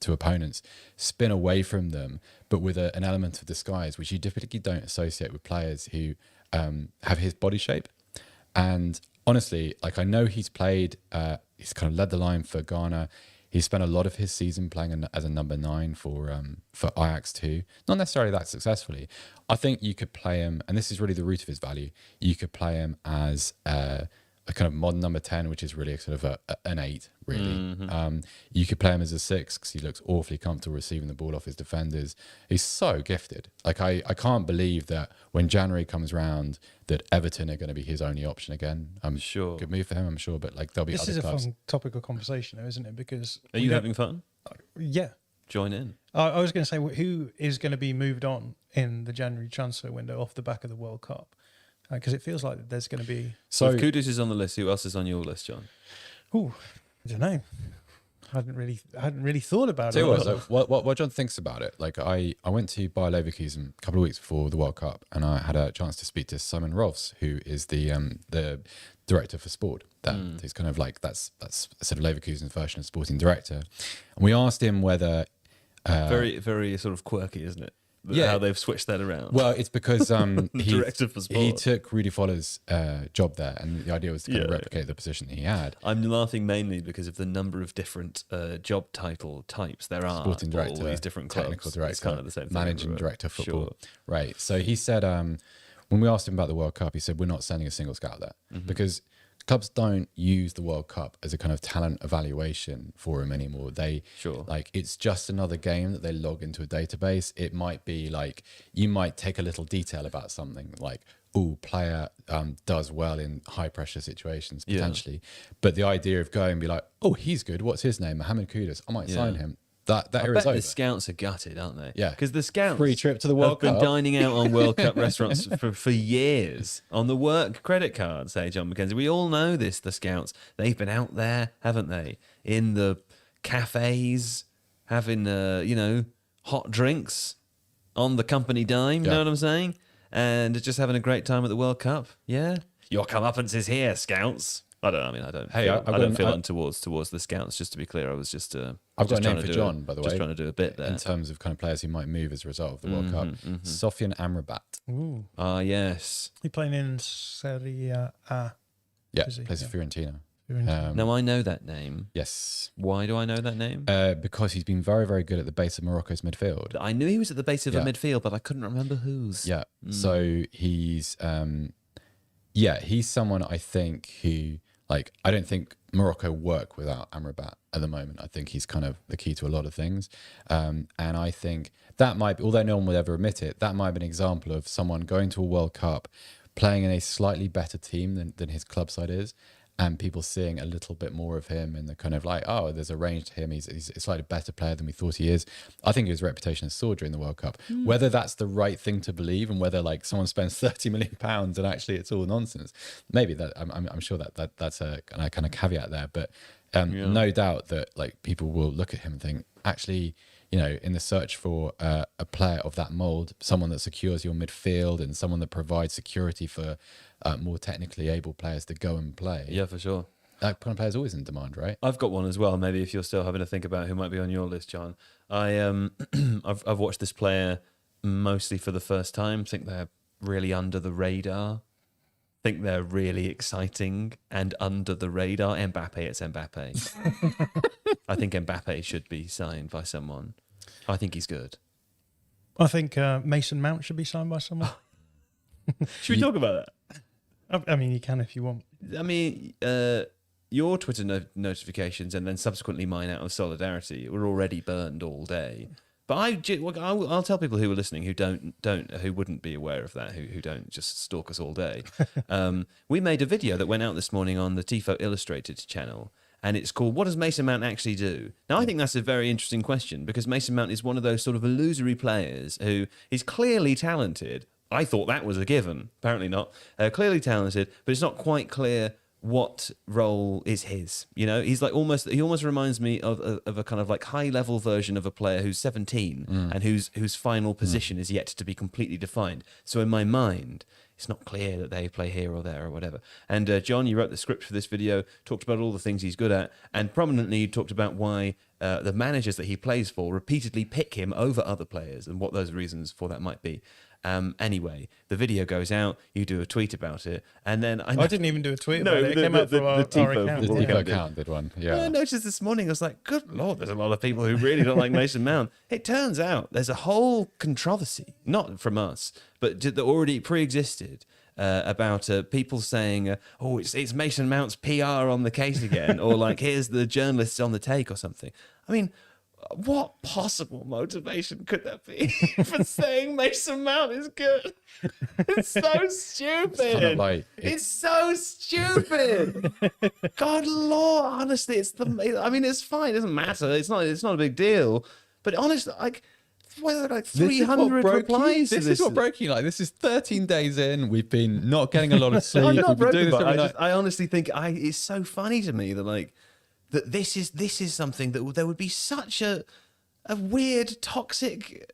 to opponents, spin away from them, but with an element of disguise, which you typically don't associate with players who have his body shape. And honestly, like I know he's played, he's kind of led the line for Ghana. He spent a lot of his season playing as a number 9 for Ajax too. Not necessarily that successfully. I think you could play him, and this is really the root of his value. You could play him as a kind of modern number 10, which is really sort of an 8, really. You could play him as a 6 because he looks awfully comfortable receiving the ball off his defenders. He's so gifted. Like I can't believe that when January comes round that Everton are going to be his only option again. I'm sure. Good move for him, I'm sure, but like there'll be This other is a clubs. fun topic of conversation, though, isn't it? Because Are you having fun? Yeah. Join in. I was going to say, who is going to be moved on in the January transfer window off the back of the World Cup? Because it feels like there's going to be. So if Kudus is on the list, who else is on your list, John? Oh, I don't know. I hadn't really thought about Tell it. you what John thinks about it. Like I went to Bayer Leverkusen a couple of weeks before the World Cup, and I had a chance to speak to Simon Rolfs, who is the director for sport. He's kind of like that's sort of Leverkusen's version of sporting director. And we asked him whether Very, very sort of quirky, isn't it? Yeah. How they've switched that around. Well, it's because Director for sport. he took Rudi Voller's job there, and the idea was to kind of replicate the position that he had. I'm laughing mainly because of the number of different job title types there are. Sporting for director, all these different clubs. technical director, It's kind of the same thing managing everywhere. director of football. Sure. Right. So he said, when we asked him about the World Cup, he said, we're not sending a single scout there because clubs don't use the World Cup as a kind of talent evaluation forum anymore. They like it's just another game that they log into a database. It might be like you might take a little detail about something like, oh, player does well in high pressure situations potentially. But the idea of going and be like, oh, he's good. What's his name? Mohammed Kudus. I might sign him. That I era's bet over. the scouts are gutted, aren't they? Yeah. Because the scouts Free trip to the World have Cup. been dining out on World Cup restaurants for years on the work credit card, say John McKenzie. We all know this, the scouts. They've been out there, haven't they? In the cafes, having, hot drinks on the company dime, you know what I'm saying? And just having a great time at the World Cup. Yeah. Your comeuppance is here, scouts. I don't feel untowards towards the scouts, just to be clear. I was just I've got a name trying for to John, by the way. Just trying to do a bit there. In terms of kind of players who might move as a result of the World Cup. Sofian Amrabat. Ooh. Ah, yes. He playing in Serie A. Yeah, Is he? plays for Fiorentina. Now, I know that name. Yes. Why do I know that name? Because he's been very, very good at the base of Morocco's midfield. I knew he was at the base of a Yeah. midfield, but I couldn't remember whose. Yeah. So he's he's someone I think who, like, I don't think Morocco work without Amrabat at the moment. I think he's kind of the key to a lot of things. And I think that might be, although no one would ever admit it, that might be an example of someone going to a World Cup, playing in a slightly better team than his club side is, and people seeing a little bit more of him and the kind of like, oh, there's a range to him. He's a slightly better player than we thought he is. I think his reputation has soared during the World Cup. Whether that's the right thing to believe and whether like someone spends £30 million and actually it's all nonsense, maybe that I'm sure that's a kind of caveat there. But no doubt that like people will look at him and think, actually, you know, in the search for a player of that mold, someone that secures your midfield and someone that provides security for more technically able players to go and play. Yeah, for sure. That kind of player is always in demand, right? I've got one as well. Maybe if you're still having to think about who might be on your list, John. I've watched this player mostly for the first time. Think they're really under the radar. Think they're really exciting and under the radar. Mbappe, it's Mbappe. I think Mbappe should be signed by someone. I think he's good. I think Mason Mount should be signed by someone. Should we talk about that? I mean, you can if you want. I mean, your Twitter notifications and then subsequently mine out of solidarity were already burned all day. But I'll tell people who are listening who wouldn't be aware of that, who don't just stalk us all day. We made a video that went out this morning on the Tifo Illustrated channel, and it's called "What Does Mason Mount Actually Do?" Now, I think that's a very interesting question because Mason Mount is one of those sort of illusory players who is clearly talented. I thought that was a given. Apparently not. Clearly talented, but it's not quite clear what role is his. You know, he almost reminds me of a kind of like high level version of a player who's 17 and whose final position is yet to be completely defined. So in my mind, it's not clear that they play here or there or whatever. And John, you wrote the script for this video, talked about all the things he's good at, and prominently you talked about why the managers that he plays for repeatedly pick him over other players and what those reasons for that might be. Anyway, the video goes out, you do a tweet about it, and then I didn't even do a tweet about it. It came out from our account. The Tifo account did one. Yeah. I noticed this morning, I was like, good Lord, there's a lot of people who really don't like Mason Mount. It turns out there's a whole controversy, not from us, but that already pre-existed, about people saying, oh, it's Mason Mount's PR on the case again, or like, here's the journalists on the take or something. I mean, what possible motivation could there be for saying Mason Mount is good? It's so stupid. It's so stupid. God, Lord, honestly, it's fine. It doesn't matter. It's not a big deal. But honestly, like, whether like 300 replies. This is what broke you. Like, this is 13 days in. We've been not getting a lot of sleep. I'm not We've been doing broken, this but I honestly think it's so funny to me that like. That this is something that there would be such a weird toxic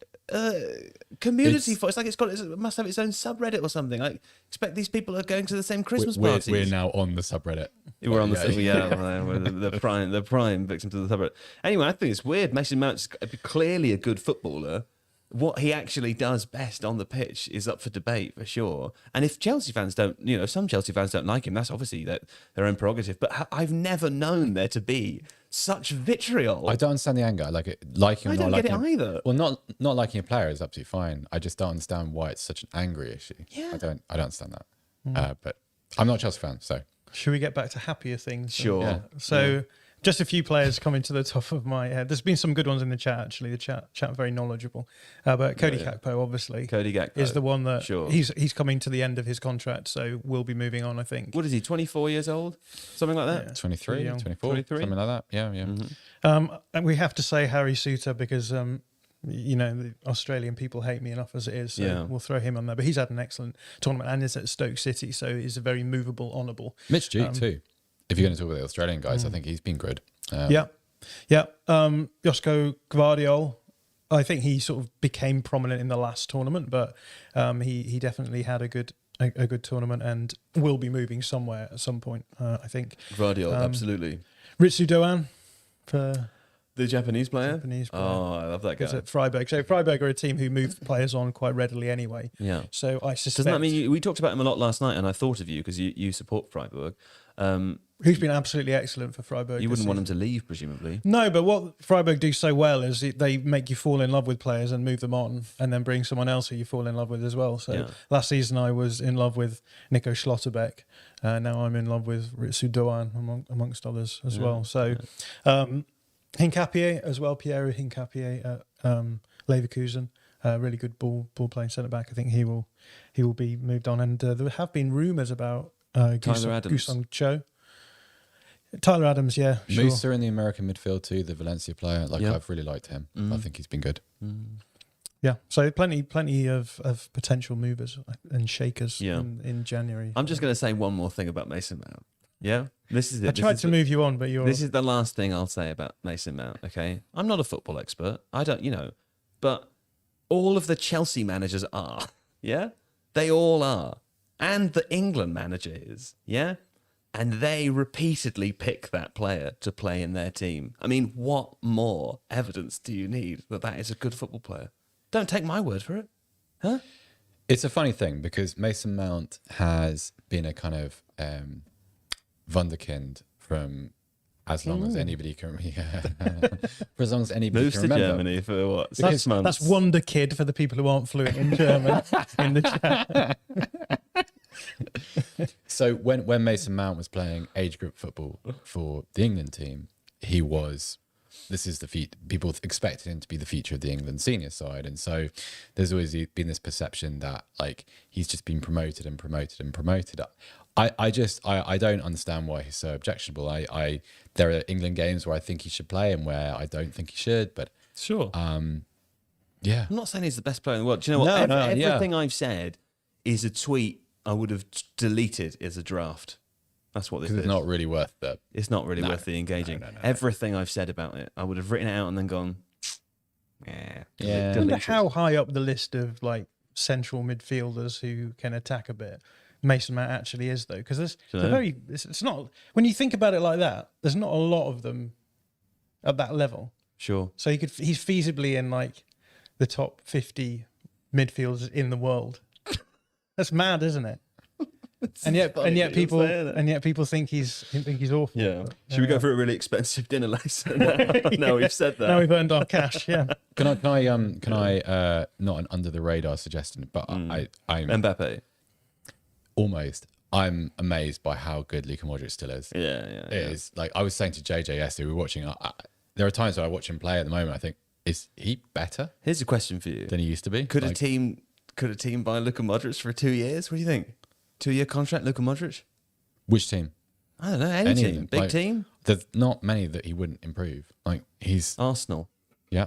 community for. It's like it must have its own subreddit or something. I expect these people are going to the same Christmas parties. We're now on the subreddit. We're on we're the prime victims of the subreddit. Anyway, I think it's weird. Mason Mount's clearly a good footballer. What he actually does best on the pitch is up for debate for sure. And if Chelsea fans don't, some Chelsea fans don't like him, that's obviously their own prerogative. But I've never known there to be such vitriol. I don't understand the anger. Liking I or don't not get liking it either. Well, not liking a player is absolutely fine. I just don't understand why it's such an angry issue. Yeah. I don't understand that. But I'm not a Chelsea fan, so. Should we get back to happier things? Sure. Yeah. So just a few players coming to the top of my head. There's been some good ones in the chat, actually. The chat very knowledgeable. But Cody Gakpo, obviously, is the one that sure. he's coming to the end of his contract, so we'll be moving on, I think. What is he, 24 years old? Something like that? Yeah. 23, young. 24, 23? something like that. Yeah. Mm-hmm. And we have to say Harry Suter because, the Australian people hate me enough as it is, so we'll throw him on there. But he's had an excellent tournament and is at Stoke City, so he's a very movable, honourable. Mitch Duke too. If you're going to talk about the Australian guys, I think he's been good. Josko Gvardiol, I think he sort of became prominent in the last tournament, but he definitely had a good tournament and will be moving somewhere at some point, I think. Gvardiol, absolutely. Ritsu Doan for The Japanese player? Japanese player. Oh, I love that guy. Is at Freiburg. So Freiburg are a team who move players on quite readily anyway. Yeah. So I suspect... Doesn't that mean we talked about him a lot last night, and I thought of you because you support Freiburg. Who's been absolutely excellent for Freiburg. You wouldn't want him to leave, presumably. No, but what Freiburg do so well is they make you fall in love with players and move them on and then bring someone else who you fall in love with as well. So last season I was in love with Nico Schlotterbeck. Now I'm in love with Ritsu Doan, amongst others as well. So Hincapié as well, Pierre Hincapié at Leverkusen. Really good ball playing centre back. I think he will be moved on. And there have been rumours about Gusong Cho. Tyler Adams, yeah. Sure. Musa in the American midfield too, the Valencia player. I've really liked him. I think he's been good. Yeah, so plenty of potential movers and shakers in January. I'm just going to say one more thing about Mason Mount. Yeah, this is it. I tried to move you on, but This is the last thing I'll say about Mason Mount. Okay, I'm not a football expert. I don't, but all of the Chelsea managers are. Yeah, they all are, and the England manager is. Yeah. and they repeatedly pick that player to play in their team. I mean, what more evidence do you need that that is a good football player? Don't take my word for it. Huh? It's a funny thing because Mason Mount has been a kind of wunderkind from as long as anybody can for as long as anybody Moves can to remember. Germany for what? That's, 6 months. that's Wonder Kid for the people who aren't fluent in German in the chat. So when Mason Mount was playing age group football for the England team, he was. This is people expected him to be the future of the England senior side, and so there's always been this perception that like he's just been promoted and promoted and promoted. I don't understand why he's so objectionable. There are England games where I think he should play and where I don't think he should, but Sure. yeah, I'm not saying he's the best player in the world. Do you know what? No, Everything I've said is a tweet I would have deleted as a draft. That's what this is. because it's not really worth the. It's not really worth the engaging. No. Everything I've said about it, I would have written it out and then gone, Yeah. I wonder delete it. how high up the list of like central midfielders who can attack a bit Mason Mount actually is, though, because it's not, when you think about it like that, there's not a lot of them at that level. Sure. So he's feasibly in like the top 50 midfielders in the world. That's mad, isn't it? And yet people think he's awful. Yeah. Should we go for a really expensive dinner later? Now we've said that. Now we've earned our cash. Yeah. Can I not an under the radar suggestion, but I'm Mbappe. I'm amazed by how good Luka Modric still is. Yeah. It is like I was saying to JJ yesterday, we were watching. There are times when I watch him play at the moment. I think, is he better Here's a question for you. than he used to be? Could a team buy Luka Modric for 2 years? What do you think? 2-year contract, Luka Modric? Which team? I don't know. Any Any of team. them. Big Like, team? There's not many that he wouldn't improve. Like he's Arsenal. yeah,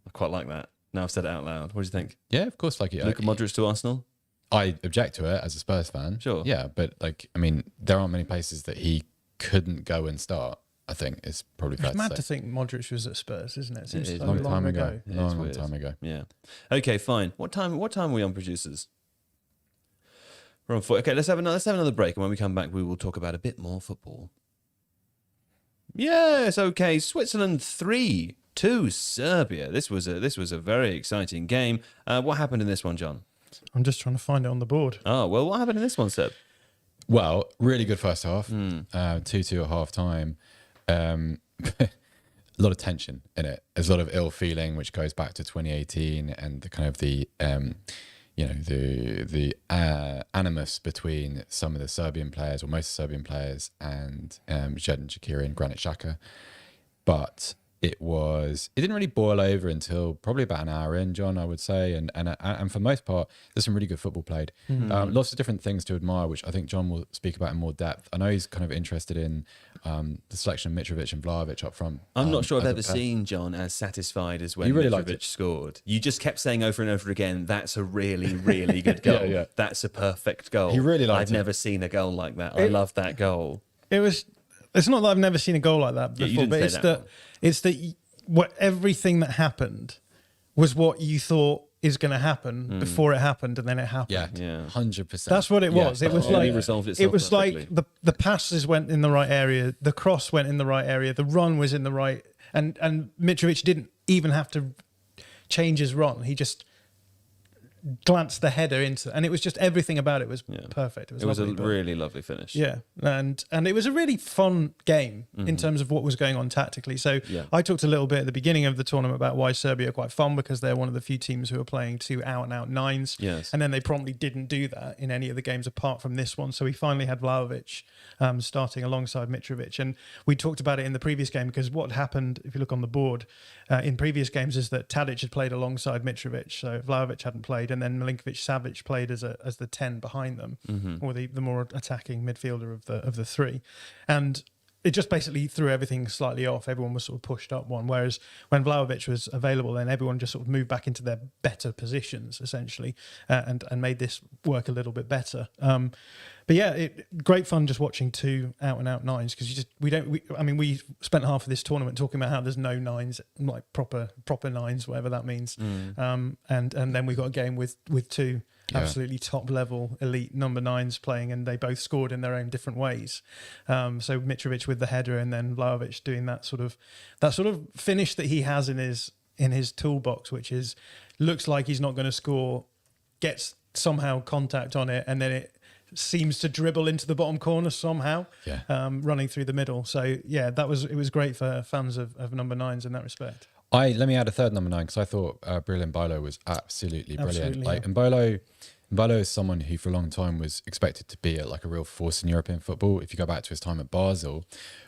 I quite like that. Now I've said it out loud. What do you think? yeah, of course. Like Luka Modric to Arsenal? I object to it as a Spurs fan. Sure. Yeah, but like I mean, there aren't many places that he couldn't go and start. I think it's probably fair It's mad to to say. think Modric was at Spurs, isn't it? Seems is. so Long long time ago. It's Long weird. time ago. Yeah. Okay, fine. What time are we on, producers? We're on 4. Okay, let's have another break, and when we come back, we will talk about a bit more football. Yes, okay. Switzerland 3-2 Serbia. This was a very exciting game. What happened in this one, John? I'm just trying to find it on the board. Oh, well, what happened in this one, Seb? Well, really good first half. 2-2 at half time. A lot of tension in it. There's a lot of ill feeling, which goes back to 2018 and the kind of the animus between some of the Serbian players, or most Serbian players, and Xherdan Shaqiri and Granit Xhaka. But it didn't really boil over until probably about an hour in, John, I would say. And for the most part, there's some really good football played. Lots of different things to admire, which I think John will speak about in more depth. I know he's kind of interested in the selection of Mitrovic and Vlahovic up front. I'm not sure I've as a ever pair. seen John as satisfied as when You really liked Mitrovic it. scored. You just kept saying over and over again, that's a really, really good goal. Yeah. That's a perfect goal. He really liked I've it. never seen a goal like that. I love that goal. It's not that I've never seen a goal like that Yeah, you before, didn't but say that it's that what everything that happened was what you thought is going to happen before it happened, and then it happened. Yeah, Yeah. 100%. That's what it was. It was Really like resolved itself it was perfectly. like the passes went in the right area, the cross went in the right area, the run was in the right, and Mitrovic didn't even have to change his run. He just glanced the header into, and it was just everything about it was perfect. It was a lovely, but- really lovely finish. Yeah, and it was a really fun game in terms of what was going on tactically. So Yeah. I talked a little bit at the beginning of the tournament about why Serbia are quite fun, because they're one of the few teams who are playing 2 out-and-out nines. Yes. And then they promptly didn't do that in any of the games apart from this one. So we finally had Vlahovic starting alongside Mitrovic. And we talked about it in the previous game, because what happened, if you look on the board, in previous games, is that Tadic had played alongside Mitrovic. So Vlahovic hadn't played, and then Milinkovic-Savic played as the 10 behind them, or the more attacking midfielder of the three. And it just basically threw everything slightly off. Everyone was sort of pushed up one, whereas when Vlahovic was available, then everyone just sort of moved back into their better positions, essentially, and made this work a little bit better. But yeah, great fun just watching 2 out-and-out nines, because we spent half of this tournament talking about how there's no nines, like proper nines, whatever that means. And then we got a game with 2 absolutely top level elite number 9s playing, and they both scored in their own different ways. So Mitrovic with the header, and then Vlahovic doing that sort of finish that he has in his toolbox, which is looks like he's not going to score, gets somehow contact on it, and then it seems to dribble into the bottom corner somehow, running through the middle. So yeah, it was great for fans of number 9s in that respect. Let me add a third number 9 because I thought Bril Mbolo was absolutely brilliant. Absolutely, Like Mbolo is someone who for a long time was expected to be like a real force in European football. If you go back to his time at Basel,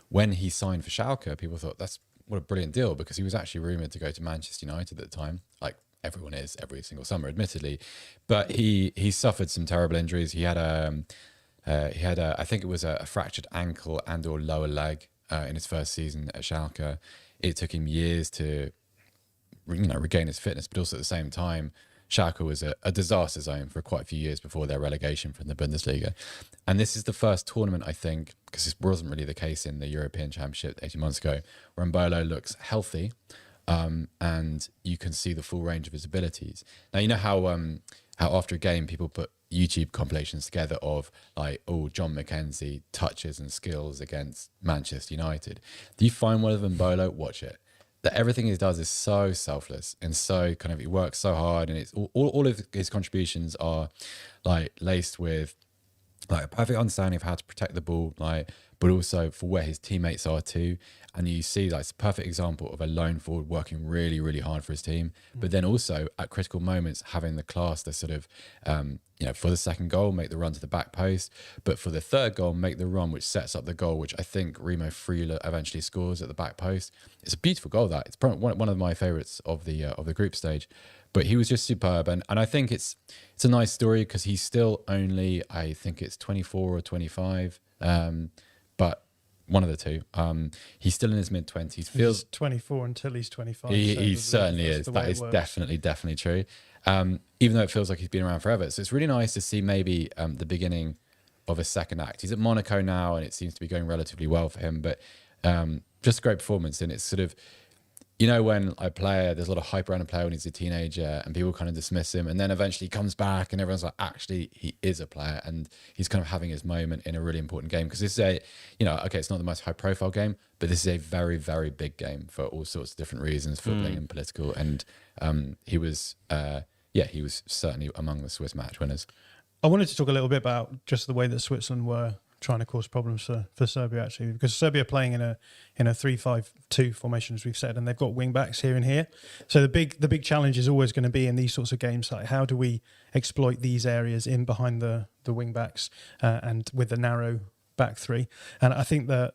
when he signed for Schalke, people thought what a brilliant deal, because he was actually rumoured to go to Manchester United at the time, like everyone is every single summer, admittedly. But he suffered some terrible injuries. He had I think it was a fractured ankle and or lower leg in his first season at Schalke. It took him years to regain his fitness, but also at the same time, Schalke was a disaster zone for quite a few years before their relegation from the Bundesliga. And this is the first tournament, I think, because this wasn't really the case in the European Championship 18 months ago, where Mbolo looks healthy and you can see the full range of his abilities. Now, you know how after a game people put YouTube compilations together of like, John McKenzie touches and skills against Manchester United. Do you find one of them, Mbolo? Watch it. That everything he does is so selfless and so kind of, he works so hard, and it's all of his contributions are like laced with like a perfect understanding of how to protect the ball, like, but also for where his teammates are too. And you see like it's a perfect example of a lone forward working really, really hard for his team, but then also at critical moments having the class to sort of, for the second goal, make the run to the back post, but for the third goal, make the run which sets up the goal, which I think Remo Freuler eventually scores at the back post. It's a beautiful goal. That it's probably one of my favourites of the group stage. But he was just superb, and I think it's a nice story because he's still only, I think it's 24 or 25, but one of the two. He's still in his mid-20s. He's 24 until he's 25. He certainly is. That is definitely true. Even though it feels like he's been around forever. So it's really nice to see maybe the beginning of a second act. He's at Monaco now, and it seems to be going relatively well for him. But just a great performance, and it's sort of, when there's a lot of hype around a player when he's a teenager and people kind of dismiss him, and then eventually he comes back and everyone's like, actually, he is a player, and he's kind of having his moment in a really important game. Because this is it's not the most high profile game, but this is a very, very big game for all sorts of different reasons, footballing and political. And he was certainly among the Swiss match winners. I wanted to talk a little bit about just the way that Switzerland were trying to cause problems for Serbia, actually, because Serbia are playing in a 3-5-2 formation, as we've said, and they've got wing backs here and here. So the big challenge is always going to be in these sorts of games, like how do we exploit these areas in behind the wing backs and with the narrow back three. And I think that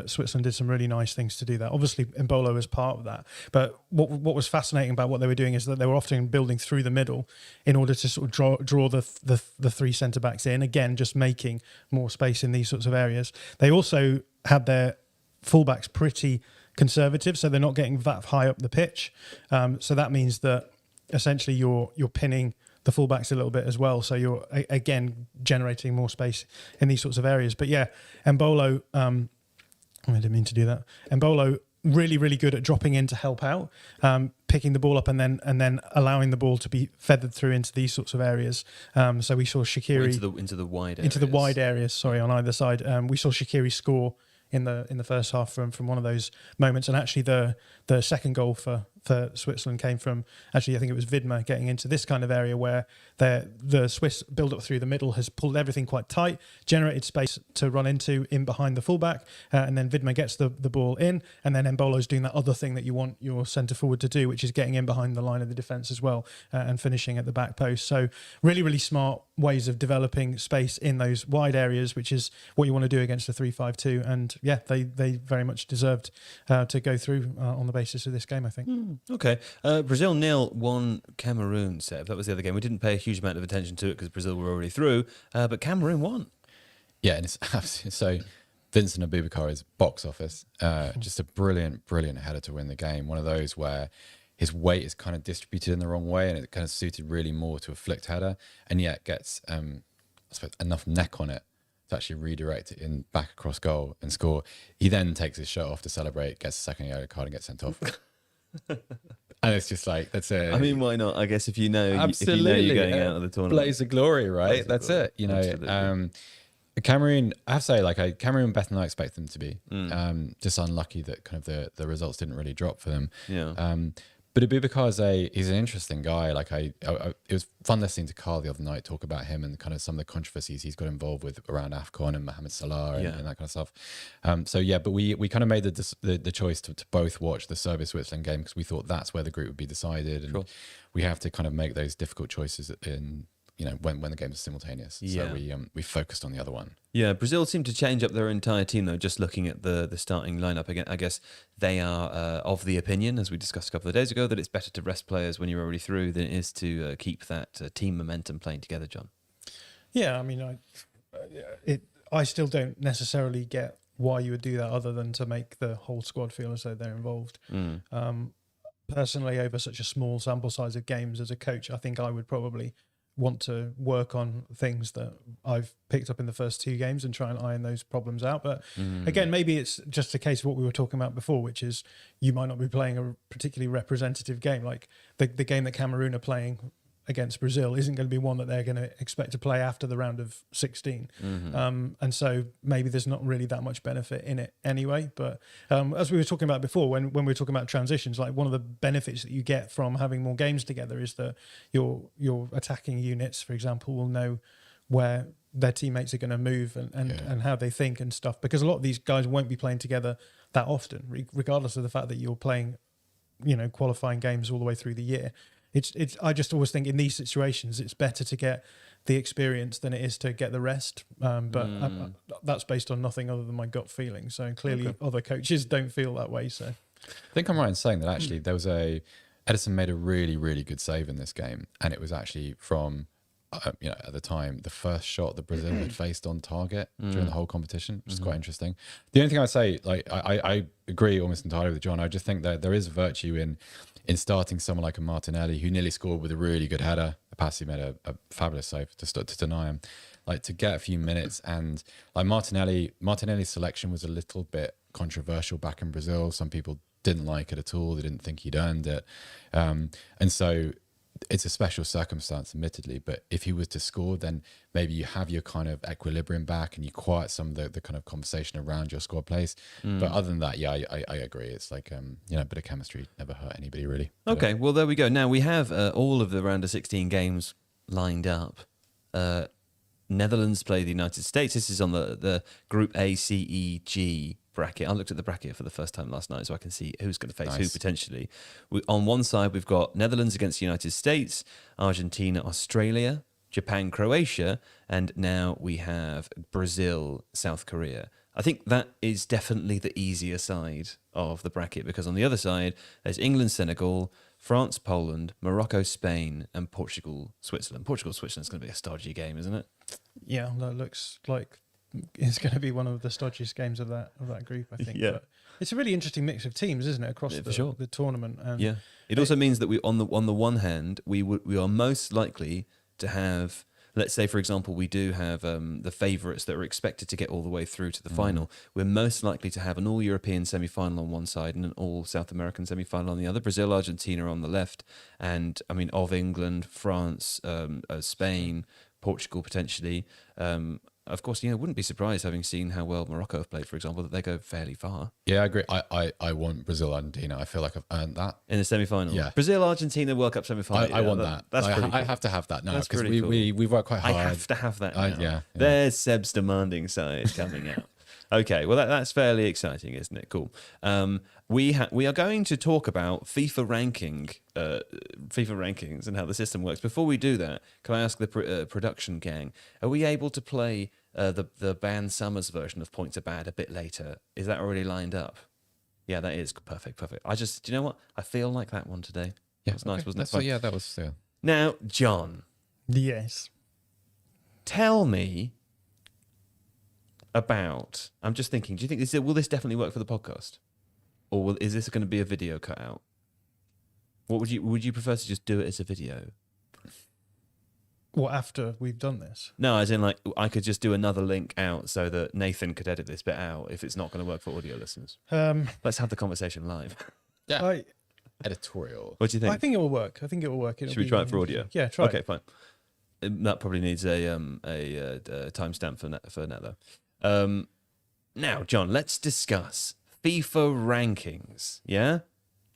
Switzerland did some really nice things to do that. Obviously, Mbolo was part of that. But what was fascinating about what they were doing is that they were often building through the middle in order to sort of draw the three centre-backs in. Again, just making more space in these sorts of areas. They also had their fullbacks pretty conservative, so they're not getting that high up the pitch. So that means that essentially you're pinning the fullbacks a little bit as well. So you're, again, generating more space in these sorts of areas. But yeah, Mbolo... I didn't mean to do that. Mbolo really, really good at dropping in to help out, picking the ball up and then allowing the ball to be feathered through into these sorts of areas. So we saw Shaqiri into the wide areas. Into the wide areas. Sorry, on either side. We saw Shaqiri score in the first half from one of those moments, and actually the second goal for Switzerland came from, actually I think it was Vidma getting into this kind of area where the Swiss build up through the middle has pulled everything quite tight, generated space to run into in behind the fullback, and then Vidma gets the ball in, and then Mbolo's doing that other thing that you want your centre forward to do, which is getting in behind the line of the defence as well, and finishing at the back post. So really, really smart ways of developing space in those wide areas, which is what you want to do against a 3-5-2. And yeah, they very much deserved to go through on the basis of this game, I think. Okay. Brazil 0-1 Cameroon, Seb. That was the other game. We didn't pay a huge amount of attention to it because Brazil were already through, but Cameroon won. Yeah, and it's absolutely so. Vincent Abubakar is box office. Just a brilliant header to win the game. One of those where his weight is kind of distributed in the wrong way, and it kind of suited really more to a flicked header, and yet gets I suppose enough neck on it to actually redirect it in back across goal and score. He then takes his shirt off to celebrate, gets a second yellow card, and gets sent off. And it's just like, that's it. I mean, why not? I guess if you know Absolutely. you're going out of the tournament. Blaze of glory, right? Blaze of That's glory. it. You know, Absolutely. Cameroon, I have to say, like, Cameroon better than I expect them to be. Just unlucky that kind of the results didn't really drop for them. Yeah. But Abubakar he's an interesting guy. Like it was fun listening to Carl the other night talk about him and kind of some of the controversies he's got involved with around AFCON and Mohamed Salah and that kind of stuff. So yeah, but we kind of made the choice to both watch the Serbia-Switzerland game because we thought that's where the group would be decided, and we have to kind of make those difficult choices in when the games are simultaneous. Yeah. So we focused on the other one. Yeah, Brazil seemed to change up their entire team, though, just looking at the starting lineup. Again, I guess they are of the opinion, as we discussed a couple of days ago, that it's better to rest players when you're already through than it is to keep that team momentum playing together, John. Yeah, I mean, I still don't necessarily get why you would do that other than to make the whole squad feel as though they're involved. Personally, over such a small sample size of games as a coach, I think I would probably want to work on things that I've picked up in the first 2 games and try and iron those problems out. But again, maybe it's just a case of what we were talking about before, which is you might not be playing a particularly representative game. Like the game that Cameroon are playing against Brazil isn't going to be one that they're going to expect to play after the round of 16. And so maybe there's not really that much benefit in it anyway. But as we were talking about before, when we were talking about transitions, like one of the benefits that you get from having more games together is that your attacking units, for example, will know where their teammates are going to move and how they think and stuff. Because a lot of these guys won't be playing together that often, regardless of the fact that you're playing, qualifying games all the way through the year. I just always think in these situations it's better to get the experience than it is to get the rest. But that's based on nothing other than my gut feeling. So clearly other coaches don't feel that way. So I think I'm right in saying that actually Edison made a really, really good save in this game, and it was actually from at the time the first shot that Brazil had faced on target during the whole competition, which is quite interesting. The only thing I'd say, like I agree almost entirely with John. I just think that there is virtue in starting someone like a Martinelli who nearly scored with a really good header. Passi made a fabulous save to deny him, like to get a few minutes. And like Martinelli's selection was a little bit controversial back in Brazil. Some people didn't like it at all. They didn't think he'd earned it. And so it's a special circumstance, admittedly, but if he was to score, then maybe you have your kind of equilibrium back and you quiet some of the kind of conversation around your squad plays. But other than that, yeah, I agree. It's like, a bit of chemistry never hurt anybody, really. Okay, well, there we go. Now we have all of the round of 16 games lined up. Netherlands play the United States. This is on the Group A, C, E, G bracket. I looked at the bracket for the first time last night so I can see who's going to face who potentially. On one side, we've got Netherlands against the United States, Argentina, Australia, Japan, Croatia, and now we have Brazil, South Korea. I think that is definitely the easier side of the bracket because on the other side, there's England, Senegal, France, Poland, Morocco, Spain, and Portugal, Switzerland. Portugal, Switzerland's going to be a stodgy game, isn't it? yeah, that looks like it's going to be one of the stodgiest games of that group, I think. Yeah. But it's a really interesting mix of teams, isn't it, across the tournament? And yeah. It also means that we, on the one hand, we are most likely to have, let's say, for example, we do have the favourites that are expected to get all the way through to the final. We're most likely to have an all-European semi-final on one side and an all-South American semi-final on the other. Brazil, Argentina on the left. And, I mean, of England, France, Spain, Portugal potentially. Of course, wouldn't be surprised having seen how well Morocco have played, for example, that they go fairly far. Yeah, I agree. I want Brazil, Argentina. I feel like I've earned that. In the semi-final? Yeah. Brazil, Argentina, World Cup semi-final. I want that. That's pretty cool. I have to have that now because pretty cool. we worked quite hard. I have to have that now. Yeah. There's Seb's demanding side coming out. Okay, well, that's fairly exciting, isn't it? Cool. We are going to talk about FIFA rankings and how the system works. Before we do that, can I ask the production gang, are we able to play the Ban Summers version of Points Are Bad a bit later? Is that already lined up? Yeah, that is perfect. Do you know what? I feel like that one today. Yeah, That's nice, wasn't it? Fun? Yeah, that was. Yeah. Now, John, yes, tell me about. I'm just thinking. Do you think will this definitely work for the podcast, or is this going to be a video cutout? What would you prefer to just do it as a video? Well, after we've done this? No, as in like I could just do another link out so that Nathan could edit this bit out if it's not going to work for audio listeners. Let's have the conversation live. Yeah. editorial. What do you think? I think it will work. It'll Should we try it for audio? Yeah, try Okay, it. fine. That probably needs a timestamp for net though. Now, John, let's discuss FIFA rankings. Yeah,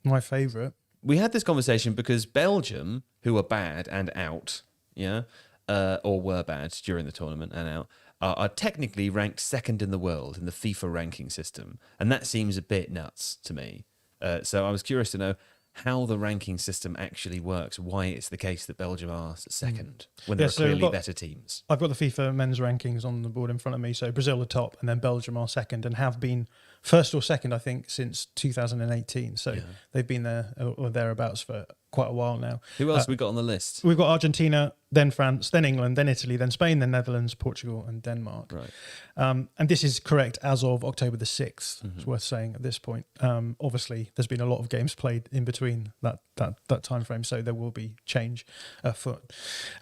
My favourite. we had this conversation because Belgium, who are bad and out, yeah, or were bad during the tournament and out, are technically ranked second in the world in the FIFA ranking system, and that seems a bit nuts to me. So I was curious to know how the ranking system actually works, why it's the case that Belgium are second when there are so we've clearly got- better teams. I've got the FIFA men's rankings on the board in front of me. So Brazil are top, and then Belgium are second, and have been first or second, I think, since 2018. So they've been there or thereabouts for quite a while now. Who else we got on the list? We've got Argentina, then France, then England, then Italy, then Spain, then Netherlands, Portugal, and Denmark. Right. And this is correct as of October the 6th. It's worth saying at this point. Obviously, there's been a lot of games played in between that time frame, so there will be change afoot.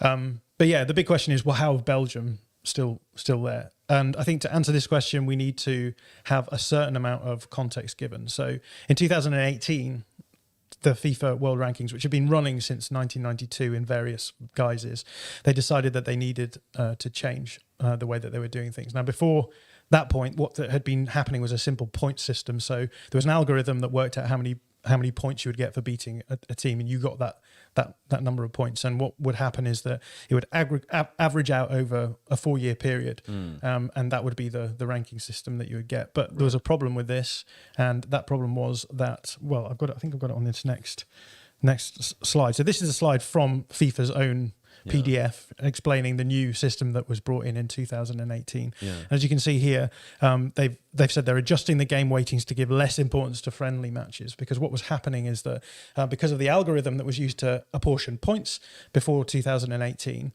But yeah, the big question is, well, how is Belgium still there? And I think to answer this question, we need to have a certain amount of context given. So in 2018, the FIFA World Rankings, which have been running since 1992 in various guises, they decided that they needed to change the way that they were doing things. Now, before that point, what had been happening was a simple point system. So there was an algorithm that worked out how many points you would get for beating a team, and you got that number of points. And what would happen is that it would average out over a 4-year period, and that would be the ranking system that you would get. But there was a problem with this, and that problem was that, well, I think I've got it on this next slide. So this is a slide from FIFA's own PDF explaining the new system that was brought in 2018. As you can see here, they've said they're adjusting the game weightings to give less importance to friendly matches, because what was happening is that because of the algorithm that was used to apportion points before 2018,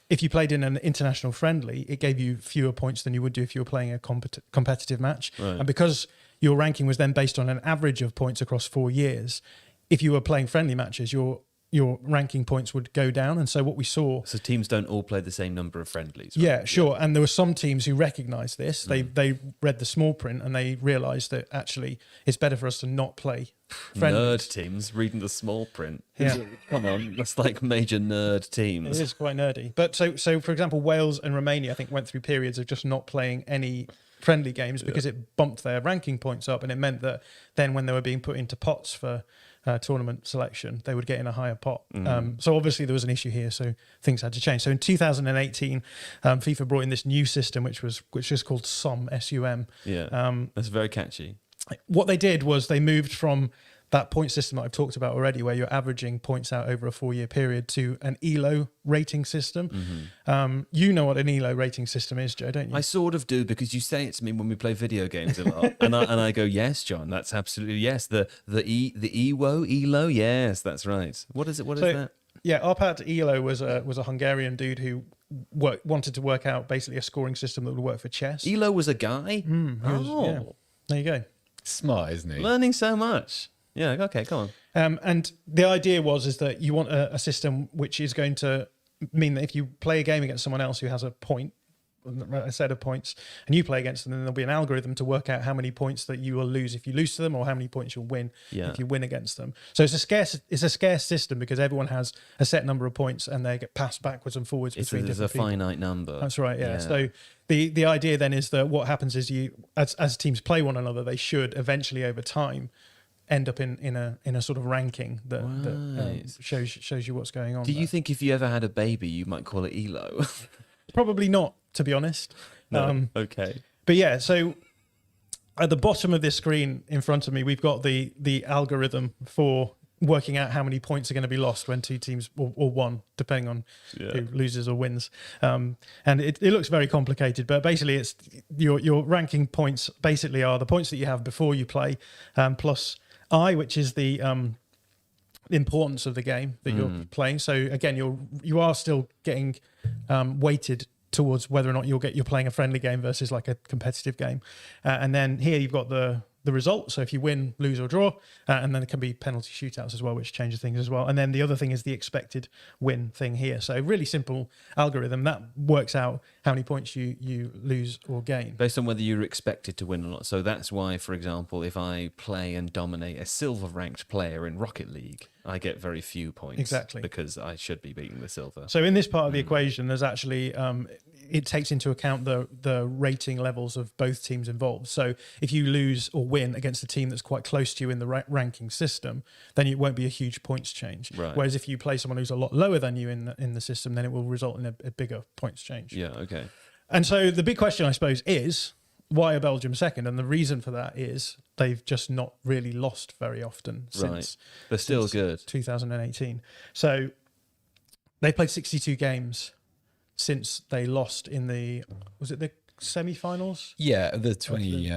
if you played in an international friendly, it gave you fewer points than you would do if you were playing a competitive match. Right. And because your ranking was then based on an average of points across 4 years, if you were playing friendly matches, your ranking points would go down. And so what we saw... So teams don't all play the same number of friendlies, right? Yeah, sure. And there were some teams who recognised this. They read the small print and they realised that actually it's better for us to not play friendlies. Nerd teams reading the small print. Yeah. Come on, that's like major nerd teams. It is quite nerdy. But so for example, Wales and Romania, I think, went through periods of just not playing any friendly games because it bumped their ranking points up, and it meant that then when they were being put into pots for tournament selection, they would get in a higher pot. So obviously there was an issue here, so things had to change. So in 2018, FIFA brought in this new system, which is called SUM, S-U-M. Yeah, that's very catchy. What they did was they moved from that point system that I've talked about already, where you're averaging points out over a 4-year period, to an ELO rating system. You know what an ELO rating system is, Joe, don't you? I sort of do, because you say it to me when we play video games a lot, and I go, yes, John, that's absolutely yes. The ELO, yes, that's right. What is it? What is that? Yeah, Arpad Elo was a Hungarian dude who wanted to work out basically a scoring system that would work for chess. ELO was a guy. Yeah. There you go. Smart, isn't he? Learning so much. Yeah, okay, come on. And the idea is that you want a system which is going to mean that if you play a game against someone else who has a set of points, and you play against them, then there'll be an algorithm to work out how many points that you will lose if you lose to them, or how many points you'll win if you win against them. So it's a scarce system because everyone has a set number of points and they get passed backwards and forwards between There's different a people. finite number. That's right, yeah. So the idea then is that what happens is as teams play one another, they should eventually over time end up in a sort of ranking that shows you what's going on. Do you think if you ever had a baby, you might call it ELO? Probably not, to be honest. No. Okay. But yeah, so at the bottom of this screen in front of me, we've got the algorithm for working out how many points are going to be lost when two teams, or one, depending on who loses or wins. And it looks very complicated, but basically it's your ranking points basically are the points that you have before you play, plus I, which is the importance of the game that you're playing. So again, you are still getting weighted towards whether or not you're playing a friendly game versus like a competitive game. And then here you've got the the result. So if you win, lose or draw, and then there can be penalty shootouts as well, which changes things as well. And then the other thing is the expected win thing here. So really simple algorithm that works out how many points you lose or gain. Based on whether you're expected to win or not. So that's why, for example, if I play and dominate a silver ranked player in Rocket League, I get very few points. Exactly. Because I should be beating the silver. So in this part of the equation, there's actually, it takes into account the rating levels of both teams involved. So if you lose or win against a team that's quite close to you in the ranking system, then it won't be a huge points change. Right. Whereas if you play someone who's a lot lower than you in the system, then it will result in a bigger points change. Yeah, okay. And so the big question, I suppose, is why are Belgium second? And the reason for that is they've just not really lost very often since They're still since good. 2018. So they played 62 games since they lost in the, was it the semi-finals? Yeah, the 20.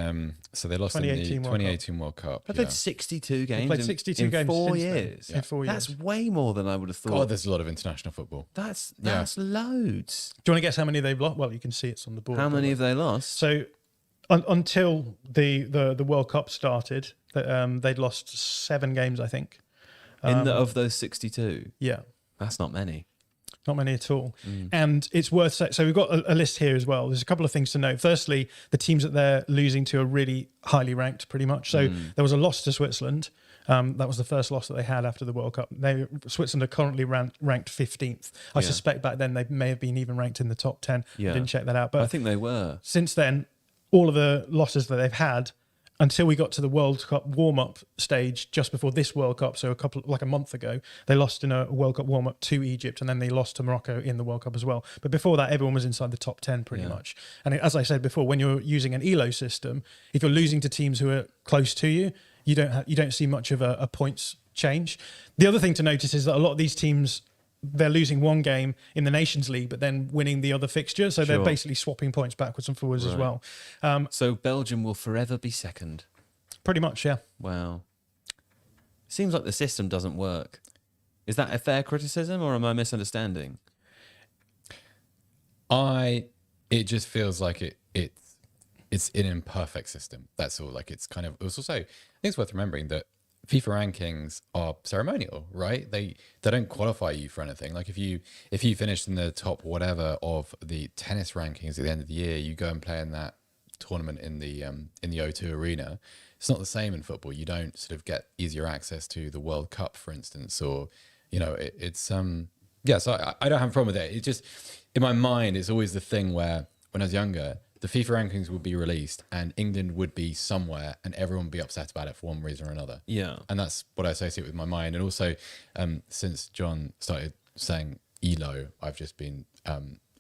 So they lost in the 2018 World Cup. They yeah. played 62 games. played 62 in games 4 since then. years. In 4 That's years. way more than I would have thought. God, there's a lot of international football. That's Yeah. loads. Do you want to guess how many they've lost? Well, you can see it's on the board. How many have they lost? So until the World Cup started, they'd lost 7 games, I think. Of those 62? Yeah. That's not many. Not many at all. And it's worth saying, so we've got a list here as well. There's a couple of things to note. Firstly, the teams that they're losing to are really highly ranked pretty much. So there was a loss to Switzerland. That was the first loss that they had after the World Cup. Switzerland are currently ranked 15th. I suspect back then they may have been even ranked in the top 10. Yeah. I didn't check that out. But I think they were. since then, all of the losses that they've had until we got to the World Cup warm-up stage just before this World Cup, so a month ago, they lost in a World Cup warm-up to Egypt, and then they lost to Morocco in the World Cup as well. But before that, everyone was inside the top 10 pretty much. And as I said before, when you're using an ELO system, if you're losing to teams who are close to you, you don't see much of a points change. The other thing to notice is that a lot of these teams, they're losing one game in the Nations League, but then winning the other fixture. So they're basically swapping points backwards and forwards as well. So Belgium will forever be second. Pretty much, yeah. Wow. Seems like the system doesn't work. Is that a fair criticism or am I misunderstanding? It just feels like it's an imperfect system. That's all. Like it's also, I think it's worth remembering that FIFA rankings are ceremonial, right? They don't qualify you for anything. Like if you finish in the top whatever of the tennis rankings at the end of the year, you go and play in that tournament in the O2 arena. It's not the same in football. You don't sort of get easier access to the World Cup, for instance, or So I don't have a problem with it. It just, in my mind, it's always the thing where when I was younger, the FIFA rankings would be released and England would be somewhere and everyone would be upset about it for one reason or another. Yeah. And that's what I associate with my mind. And also, since John started saying ELO, I've just been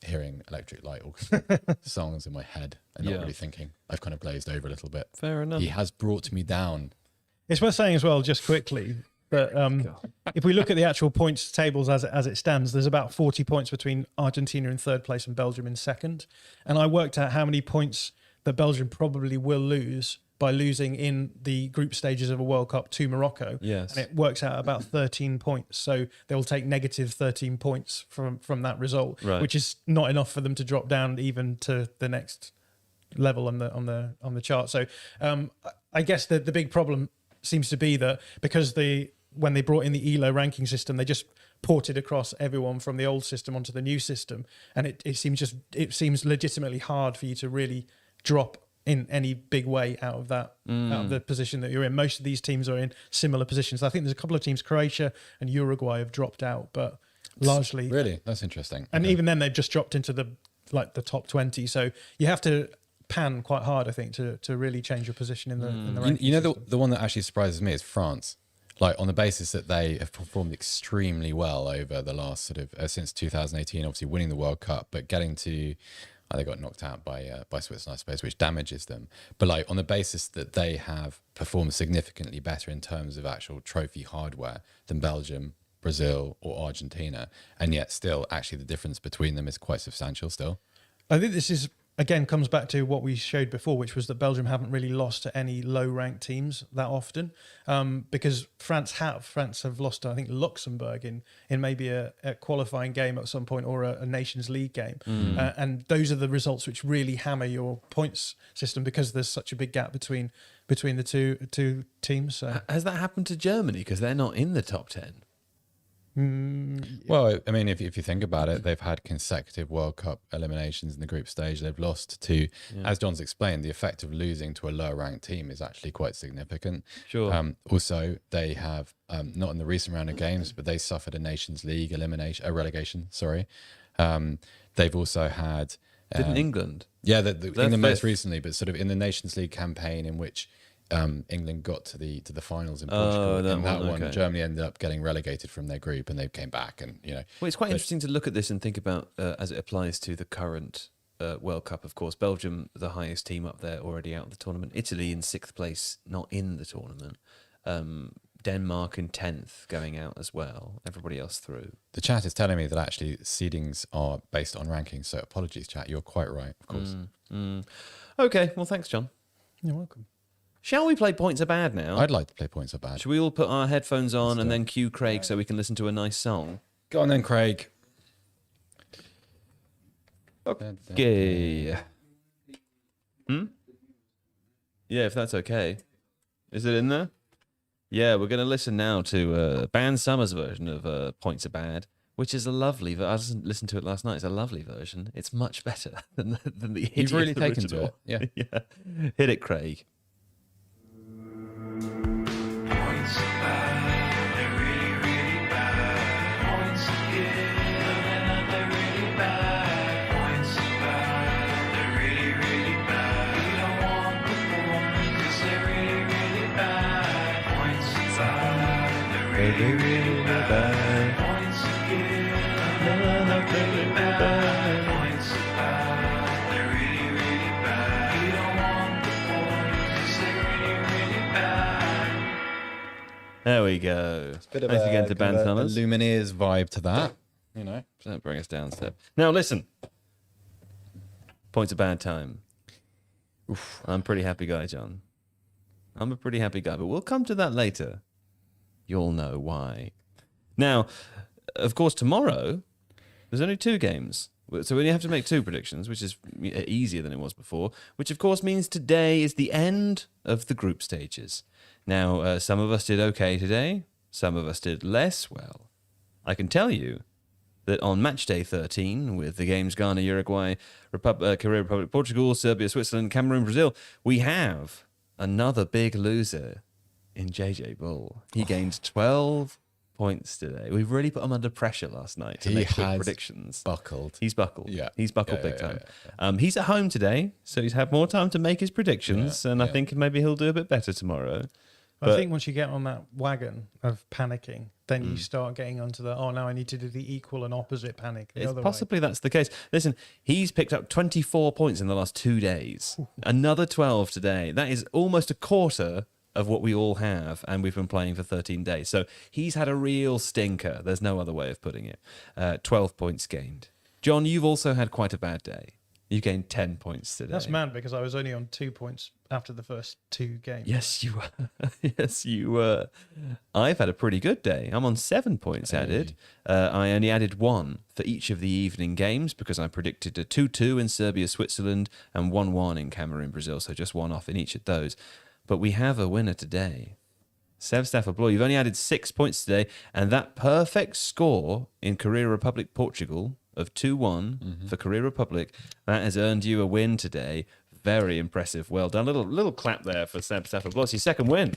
hearing Electric Light Orchestra songs in my head and not really thinking. I've kind of glazed over a little bit. Fair enough. He has brought me down. It's worth saying as well, just quickly, that if we look at the actual points tables as it stands, there's about 40 points between Argentina in third place and Belgium in second. And I worked out how many points that Belgium probably will lose by losing in the group stages of a World Cup to Morocco. Yes. And it works out about 13 points. So they will take negative 13 points from that result, which is not enough for them to drop down even to the next level on the chart. So I guess the big problem seems to be that because when they brought in the ELO ranking system, they just ported across everyone from the old system onto the new system, and it seems legitimately hard for you to really drop in any big way out of the position that you're in. Most of these teams are in similar positions. I think there's a couple of teams, Croatia and Uruguay, have dropped out, but largely really, that's interesting. And even then, they've just dropped into the top 20. So you have to pan quite hard, I think, to really change your position in the ranking You know, system. the one that actually surprises me is France. Like on the basis that they have performed extremely well over the last sort of since 2018, obviously winning the World Cup, but getting to they got knocked out by Switzerland, I suppose, which damages them. But like on the basis that they have performed significantly better in terms of actual trophy hardware than Belgium, Brazil, or Argentina, and yet still actually the difference between them is quite substantial still. I think this is again, comes back to what we showed before, which was that Belgium haven't really lost to any low-ranked teams that often, because France have lost to, I think, Luxembourg in maybe a qualifying game at some point, or a Nations League game. And those are the results which really hammer your points system, because there's such a big gap between the two teams. So. Has that happened to Germany? Because they're not in the top 10. Well, I mean, if you think about it, they've had consecutive World Cup eliminations in the group stage. They've lost to, as John's explained, the effect of losing to a lower ranked team is actually quite significant. Sure. Also, they have, not in the recent round of games, but they suffered a Nations League relegation. Sorry. They've also had... Didn't England? Yeah, England most fifth. recently, but sort of in the Nations League campaign in which England got to the finals in Portugal. that In that one, one, okay. Germany ended up getting relegated from their group, and they came back. And Well, it's quite interesting to look at this and think about as it applies to the current World Cup. Of course, Belgium, the highest team up there, already out of the tournament. Italy in 6th place, not in the tournament. Denmark in 10th, going out as well. Everybody else through. the chat is telling me that actually seedings are based on rankings. So apologies, chat. You're quite right, of course. Okay, well, thanks, John. You're welcome. Shall we play Points Are Bad now? I'd like to play Points Are Bad. Should we all put our headphones on and then cue Craig so we can listen to a nice song? Go on then, Craig. Okay. Yeah, if that's okay. Is it in there? Yeah, we're going to listen now to Ban Summer's version of Points Are Bad, which is a lovely... I listened to it last night. It's a lovely version. It's much better than the hideous You've really taken to original. it. Yeah. Yeah. Hit it, Craig. Points are bad, they're really, really bad. Points are good, and they're really bad. Points are bad, they're really, really bad. We don't want the points, 'cause they're really, really bad. Points are bad, they're really, really bad. Points are good, and they're really bad. Points are bad, they're really, really bad. We don't want the points, 'cause they're really, really bad. There we go. Bit of Thanks again to Ban a Summers. Lumineers vibe to that. Don't bring us down a step. Now listen. Points of bad time. Oof, I'm a pretty happy guy, John. I'm a pretty happy guy, but we'll come to that later. You'll know why. Now, of course, tomorrow, there's only 2 games. So we only have to make 2 predictions, which is easier than it was before, which of course means today is the end of the group stages. Now, some of us did okay today. Some of us did less well. I can tell you that on match day 13, with the games Ghana, Uruguay, Korea, Republic, Portugal, Serbia, Switzerland, Cameroon, Brazil, we have another big loser in JJ Bull. He gained 12 points today. We've really put him under pressure last night to He make quick has predictions. Buckled. He's buckled. Yeah. He's buckled Yeah, big yeah, time. He's at home today, so he's had more time to make his predictions, and I yeah. think maybe he'll do a bit better tomorrow. I think once you get on that wagon of panicking, then you start getting onto now I need to do the equal and opposite panic. The other way. Possibly that's the case. Listen, he's picked up 24 points in the last 2 days. Another 12 today. That is almost a quarter of what we all have, and we've been playing for 13 days. So he's had a real stinker. There's no other way of putting it. 12 points gained. John, you've also had quite a bad day. You gained 10 points today. That's mad, because I was only on 2 points after the first 2 games. Yes, you were. Yes, you were. I've had a pretty good day. I'm on 7 points added. I only added 1 for each of the evening games because I predicted a 2-2 in Serbia, Switzerland, and 1-1 in Cameroon, Brazil. So just 1 off in each of those. But we have a winner today. Seb Stafford Bloor, you've only added 6 points today, and that perfect score in Korea Republic, Portugal of 2-1 for Korea Republic, that has earned you a win today. Very impressive. Well done. Little clap there for Seb Stafford Bloor. It's your second win.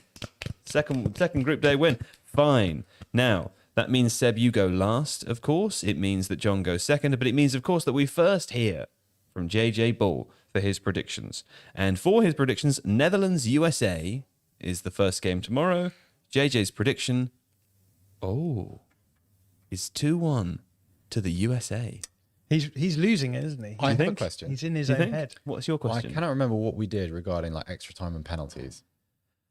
Second group day win. Fine. Now, that means, Seb, you go last, of course. It means that John goes second, but it means, of course, that we first hear from JJ Bull for his predictions. And for his predictions, Netherlands-USA is the first game tomorrow. JJ's prediction, is 2-1 to the USA. He's losing it, isn't he? I have a think? question. He's in his Do you own think? head. What's your I question? cannot remember what we did regarding like extra time and penalties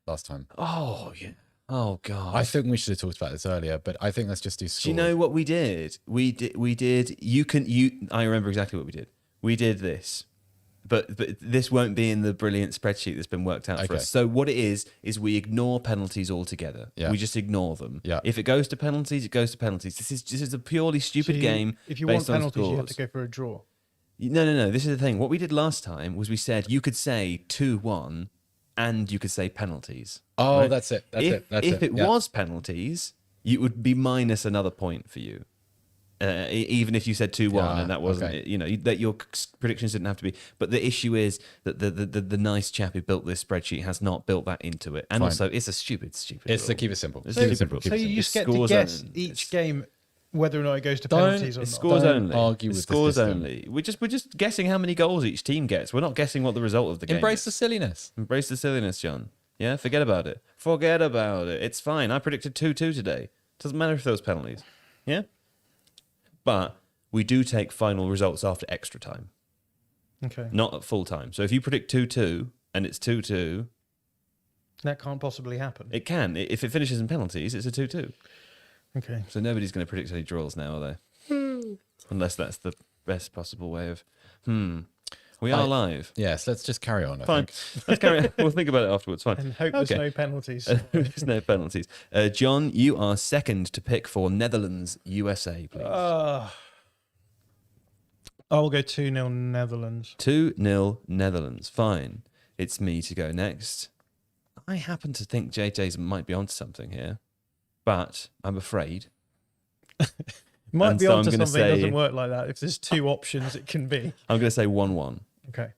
last time. Oh, yeah. Oh, God. I think we should have talked about this earlier, but I think let's just do scores. Do you know what we did? We did. I remember exactly what we did. We did this. But this won't be in the brilliant spreadsheet that's been worked out for Okay. us. So what it is we ignore penalties altogether. Yeah. We just ignore them. Yeah. If it goes to penalties, it goes to penalties. This is a purely stupid game. If you want based on penalties, you have scores. to go for a draw. No. This is the thing. What we did last time was we said you could say 2-1 and you could say penalties. Oh, right? that's it. That's it. That's if it Yeah. was penalties, it would be minus another point for you. Even if you said 2-1 Yeah, and that wasn't, okay. you know, that your predictions didn't have to be. But the issue is that the nice chap who built this spreadsheet has not built that into it, and Fine. also it's a stupid. It's to rule. keep it simple. It's Keep it stupid simple. rule. Keep So it you simple. just get to Scores guess only. each game whether or not it goes to Don't- penalties or It's not. scores Don't only. argue It's with the scores system. only. We're just guessing how many goals each team gets. We're not guessing what the result of the game. Embrace the is. silliness. Embrace the silliness, John. Yeah, forget about it. Forget about it. It's fine. I predicted 2-2 today. Doesn't matter if there was penalties. Yeah? But we do take final results after extra time, Okay. not at full time. So if you predict 2-2 and it's 2-2, That can't possibly happen. it can. If it finishes in penalties, it's a 2-2. Okay. So nobody's going to predict any draws now, are they? Unless that's the best possible way of... We are live. Yes, let's just carry on. I Fine. think. Let's carry on. We'll think about it afterwards. Fine. And hope Okay. there's no penalties. There's no penalties. John, you are second to pick for Netherlands, USA, please. I'll go 2-0 Netherlands. 2-0 Netherlands. Fine. It's me to go next. I happen to think JJ's might be onto something here, but I'm afraid. Might And be so I'm onto gonna something. It say- doesn't work like that. If there's two options, it can be. I'm going to say 1-1. Okay.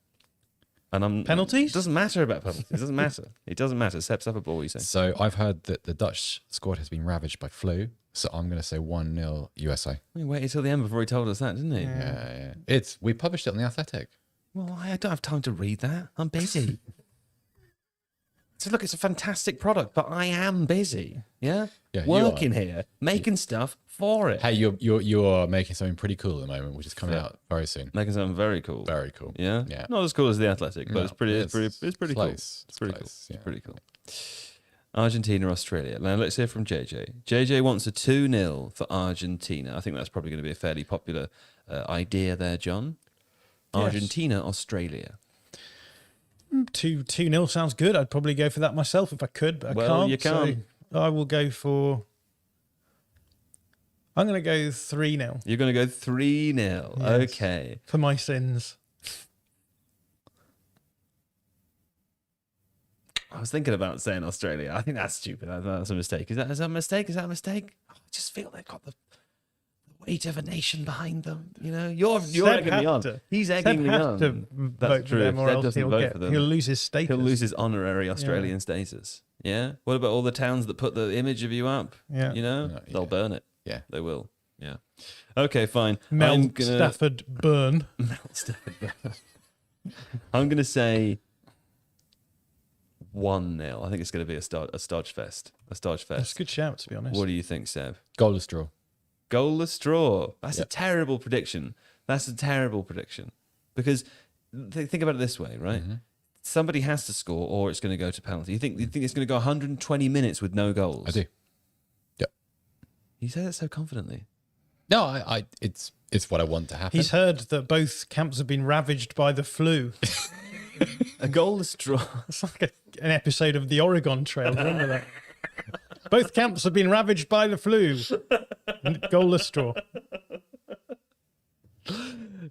And I'm Penalties? It doesn't matter about penalties. It doesn't matter. It doesn't matter. Steps up a ball, you say. So I've heard that the Dutch squad has been ravaged by flu. So I'm going to say 1-0 USA. He waited till the end before he told us that, didn't he? Yeah. We published it on the Athletic. Well, I don't have time to read that. I'm busy. So look, it's a fantastic product, but I am busy. Yeah, Yeah, you working are. here, making stuff for it, Hey, you're making something pretty cool at the moment, which is coming Yeah. out very soon. making something very cool. Very cool. Yeah, Yeah. Not as cool as the Athletic, but No, it's pretty cool. close. It's pretty It's cool. close, yeah. It's pretty cool. Argentina, Australia. Now let's hear from JJ. JJ wants a 2-0 for Argentina. I think that's probably going to be a fairly popular idea there, John. Yes. Argentina, Australia. 2-0 sounds good. I'd probably go for that myself if I could, but I Well, can't. you can't. So I will go for... I'm going to go 3-0 You're going to go 3-0. Yes. Okay. for my sins. I was thinking about saying Australia. I think that's stupid. That's a mistake. Is that a mistake? Is that a mistake? I just feel they've got the weight of a nation behind them. You know, you're Seb egging me has on. to- He's Seb egging me has on. to That's vote for true. them, or Seb else doesn't vote for them. he'll lose his status. He'll lose his honorary Australian status. Yeah. What about all the towns that put the image of you up? Yeah. You know, No, they'll yeah. burn it. Yeah. They will. Yeah. Okay, fine. Mel I'm gonna Stafford Burn. I'm gonna say 1-0. I think it's going to be a Stodge Fest. A Stodge Fest. That's a good shout, to be honest. What do you think, Seb? Goalless draw. Goalless draw. That's a Yep. terrible prediction. That's a terrible prediction. Because think about it this way, right? Mm-hmm. Somebody has to score, or it's going to go to penalty. You think it's going to go 120 minutes with no goals? I do. Yep. You say that so confidently. No, it's what I want to happen. He's heard that both camps have been ravaged by the flu. A goalless draw. It's like an episode of the Oregon Trail. Remember that? Both camps have been ravaged by the flu. Goalless draw.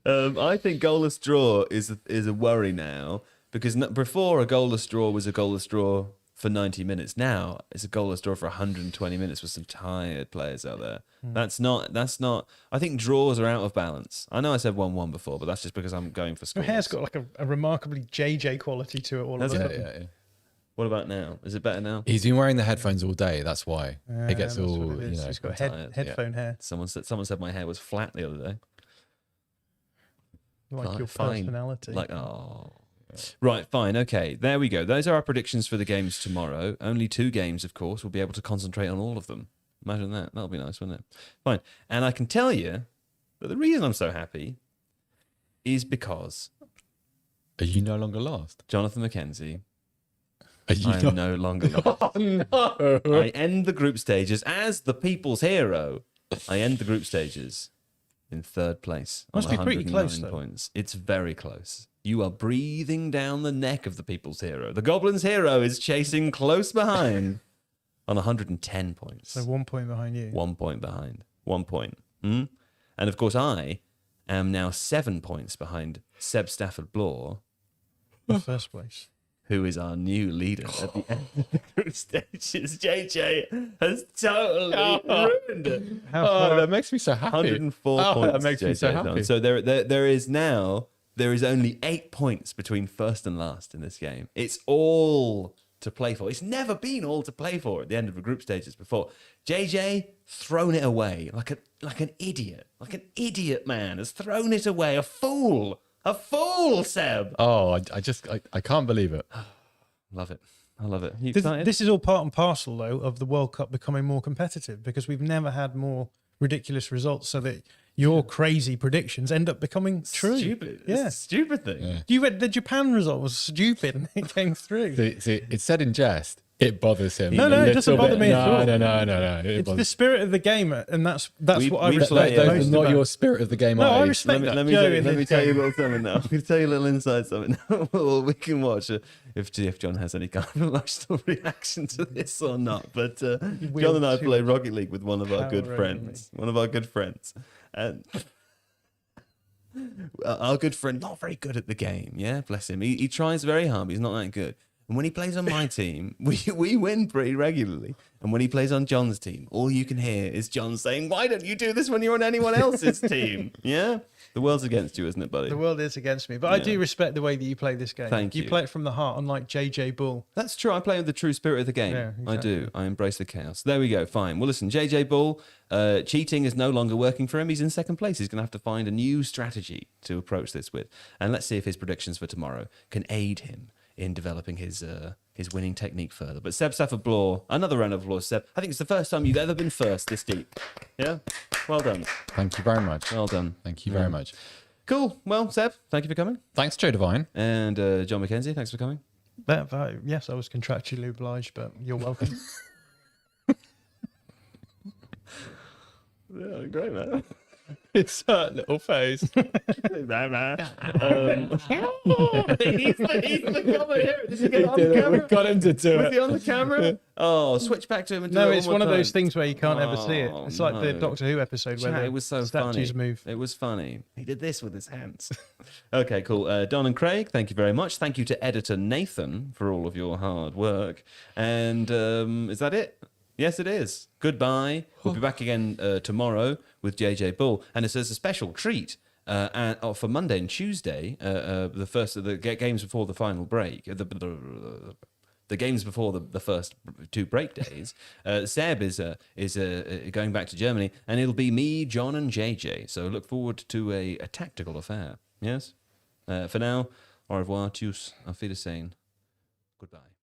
I think goalless draw is a worry now, because before a goalless draw was a goalless draw for 90 minutes. Now it's a goalless draw for 120 minutes with some tired players out there. That's not. I think draws are out of balance. I know I said 1-1 before, but that's just because I'm going for Your scores. hair's got like a remarkably JJ quality to it all Has of a it? sudden. yeah. What about now? Is it better now? He's been wearing the headphones all day. That's why it gets that's all, what it is. you know. He's got tired, headphone hair, Someone said my hair was flat the other day. like your Fine. personality. Like, oh. Right, fine, okay. There we go. Those are our predictions for the games tomorrow. Only 2 games, of course. We'll be able to concentrate on all of them. Imagine that. That'll be nice, wouldn't it? Fine. And I can tell you that the reason I'm so happy is because Are you no longer last? Jonathan McKenzie, Are you I am no longer lost. Oh, no. I end the group stages as the people's hero. I end the group stages in 3rd place. Must on be pretty close, 109 though. points. It's very close. You are breathing down the neck of the people's hero. The Goblins' hero is chasing close behind on 110 points. So 1 point behind you. 1 point behind. 1 point. And of course, I am now 7 points behind Seb Stafford-Bloor, In first place. who is our new leader at the end of the group stages. JJ has totally ruined it. How far? that makes me so happy. 104 Oh, points. that makes me JJ so has happy. done. So there is only 8 points between first and last in this game. It's all to play for. It's never been all to play for at the end of the group stages before. JJ thrown it away like an idiot man has thrown it away. A fool, Seb. Oh, I can't believe it. Love it. I love it. You This, excited? this is all part and parcel, though, of the World Cup becoming more competitive because we've never had more ridiculous results so that your crazy predictions end up becoming true. Stupid. It's Yeah. a stupid thing. Yeah. You read the Japan result was stupid and it came through. See, it's said in jest. It bothers him. No, a it doesn't little bother bit. me at all. No. It It's the bothers. spirit of the game, and that's We- what I we respect play- the That's most not about your it. spirit of the game. No, I are you? respect that. Let me Joe tell you, in let me his tell you a game. little something now. I'm going to tell you a little inside something now. Well, we can watch if John has any kind of emotional reaction to this or not. But John and I play Rocket League with one of our good Power friends. One of our good friends. And our good friend, not very good at the game. Yeah, bless him. He tries very hard, but he's not that good. And when he plays on my team, we win pretty regularly. And when he plays on John's team, all you can hear is John saying, "Why don't you do this when you're on anyone else's team?" Yeah? The world's against you, isn't it, buddy? The world is against me, but I Yeah. do respect the way that you play this game. Thank you. You play it from the heart, unlike JJ Bull. That's true. I play with the true spirit of the game. Yeah, I do. exactly. I embrace the chaos. There we go. Fine. Well, listen, JJ Bull, cheating is no longer working for him. He's in second place. He's going to have to find a new strategy to approach this with. And let's see if his predictions for tomorrow can aid him in developing his winning technique further. But Seb Stafford-Bloor, another round of applause, Seb. I think it's the first time you've ever been first this deep. Yeah? Well done. Thank you very much. Well done. Thank you very much. Cool. Well, Seb, thank you for coming. Thanks, Joe Devine. And John McKenzie, thanks for coming. Yes, I was contractually obliged, but you're welcome. Yeah, great, man. It's a little face. He's the comment here. Did you get it on the We camera? got him to do Was it. he on the camera? Oh, switch back to him and do No, it it's one one more of those time. things where you can't ever see it. Oh, It's like the no. Doctor Who episode where Chat, the it was so funny. statues move. It was funny. He did this with his hands. Okay, cool. Don and Craig, thank you very much. Thank you to editor Nathan for all of your hard work. And is that it? Yes, it is. Goodbye. We'll be back again tomorrow with JJ Bull. And it's a special treat. For Monday and Tuesday, the first of the games before the final break, the games before the first 2 break days, Seb is going back to Germany, and it'll be me, John, and JJ. So look forward to a tactical affair. Yes. For now, au revoir, tschüss, auf Wiedersehen, goodbye.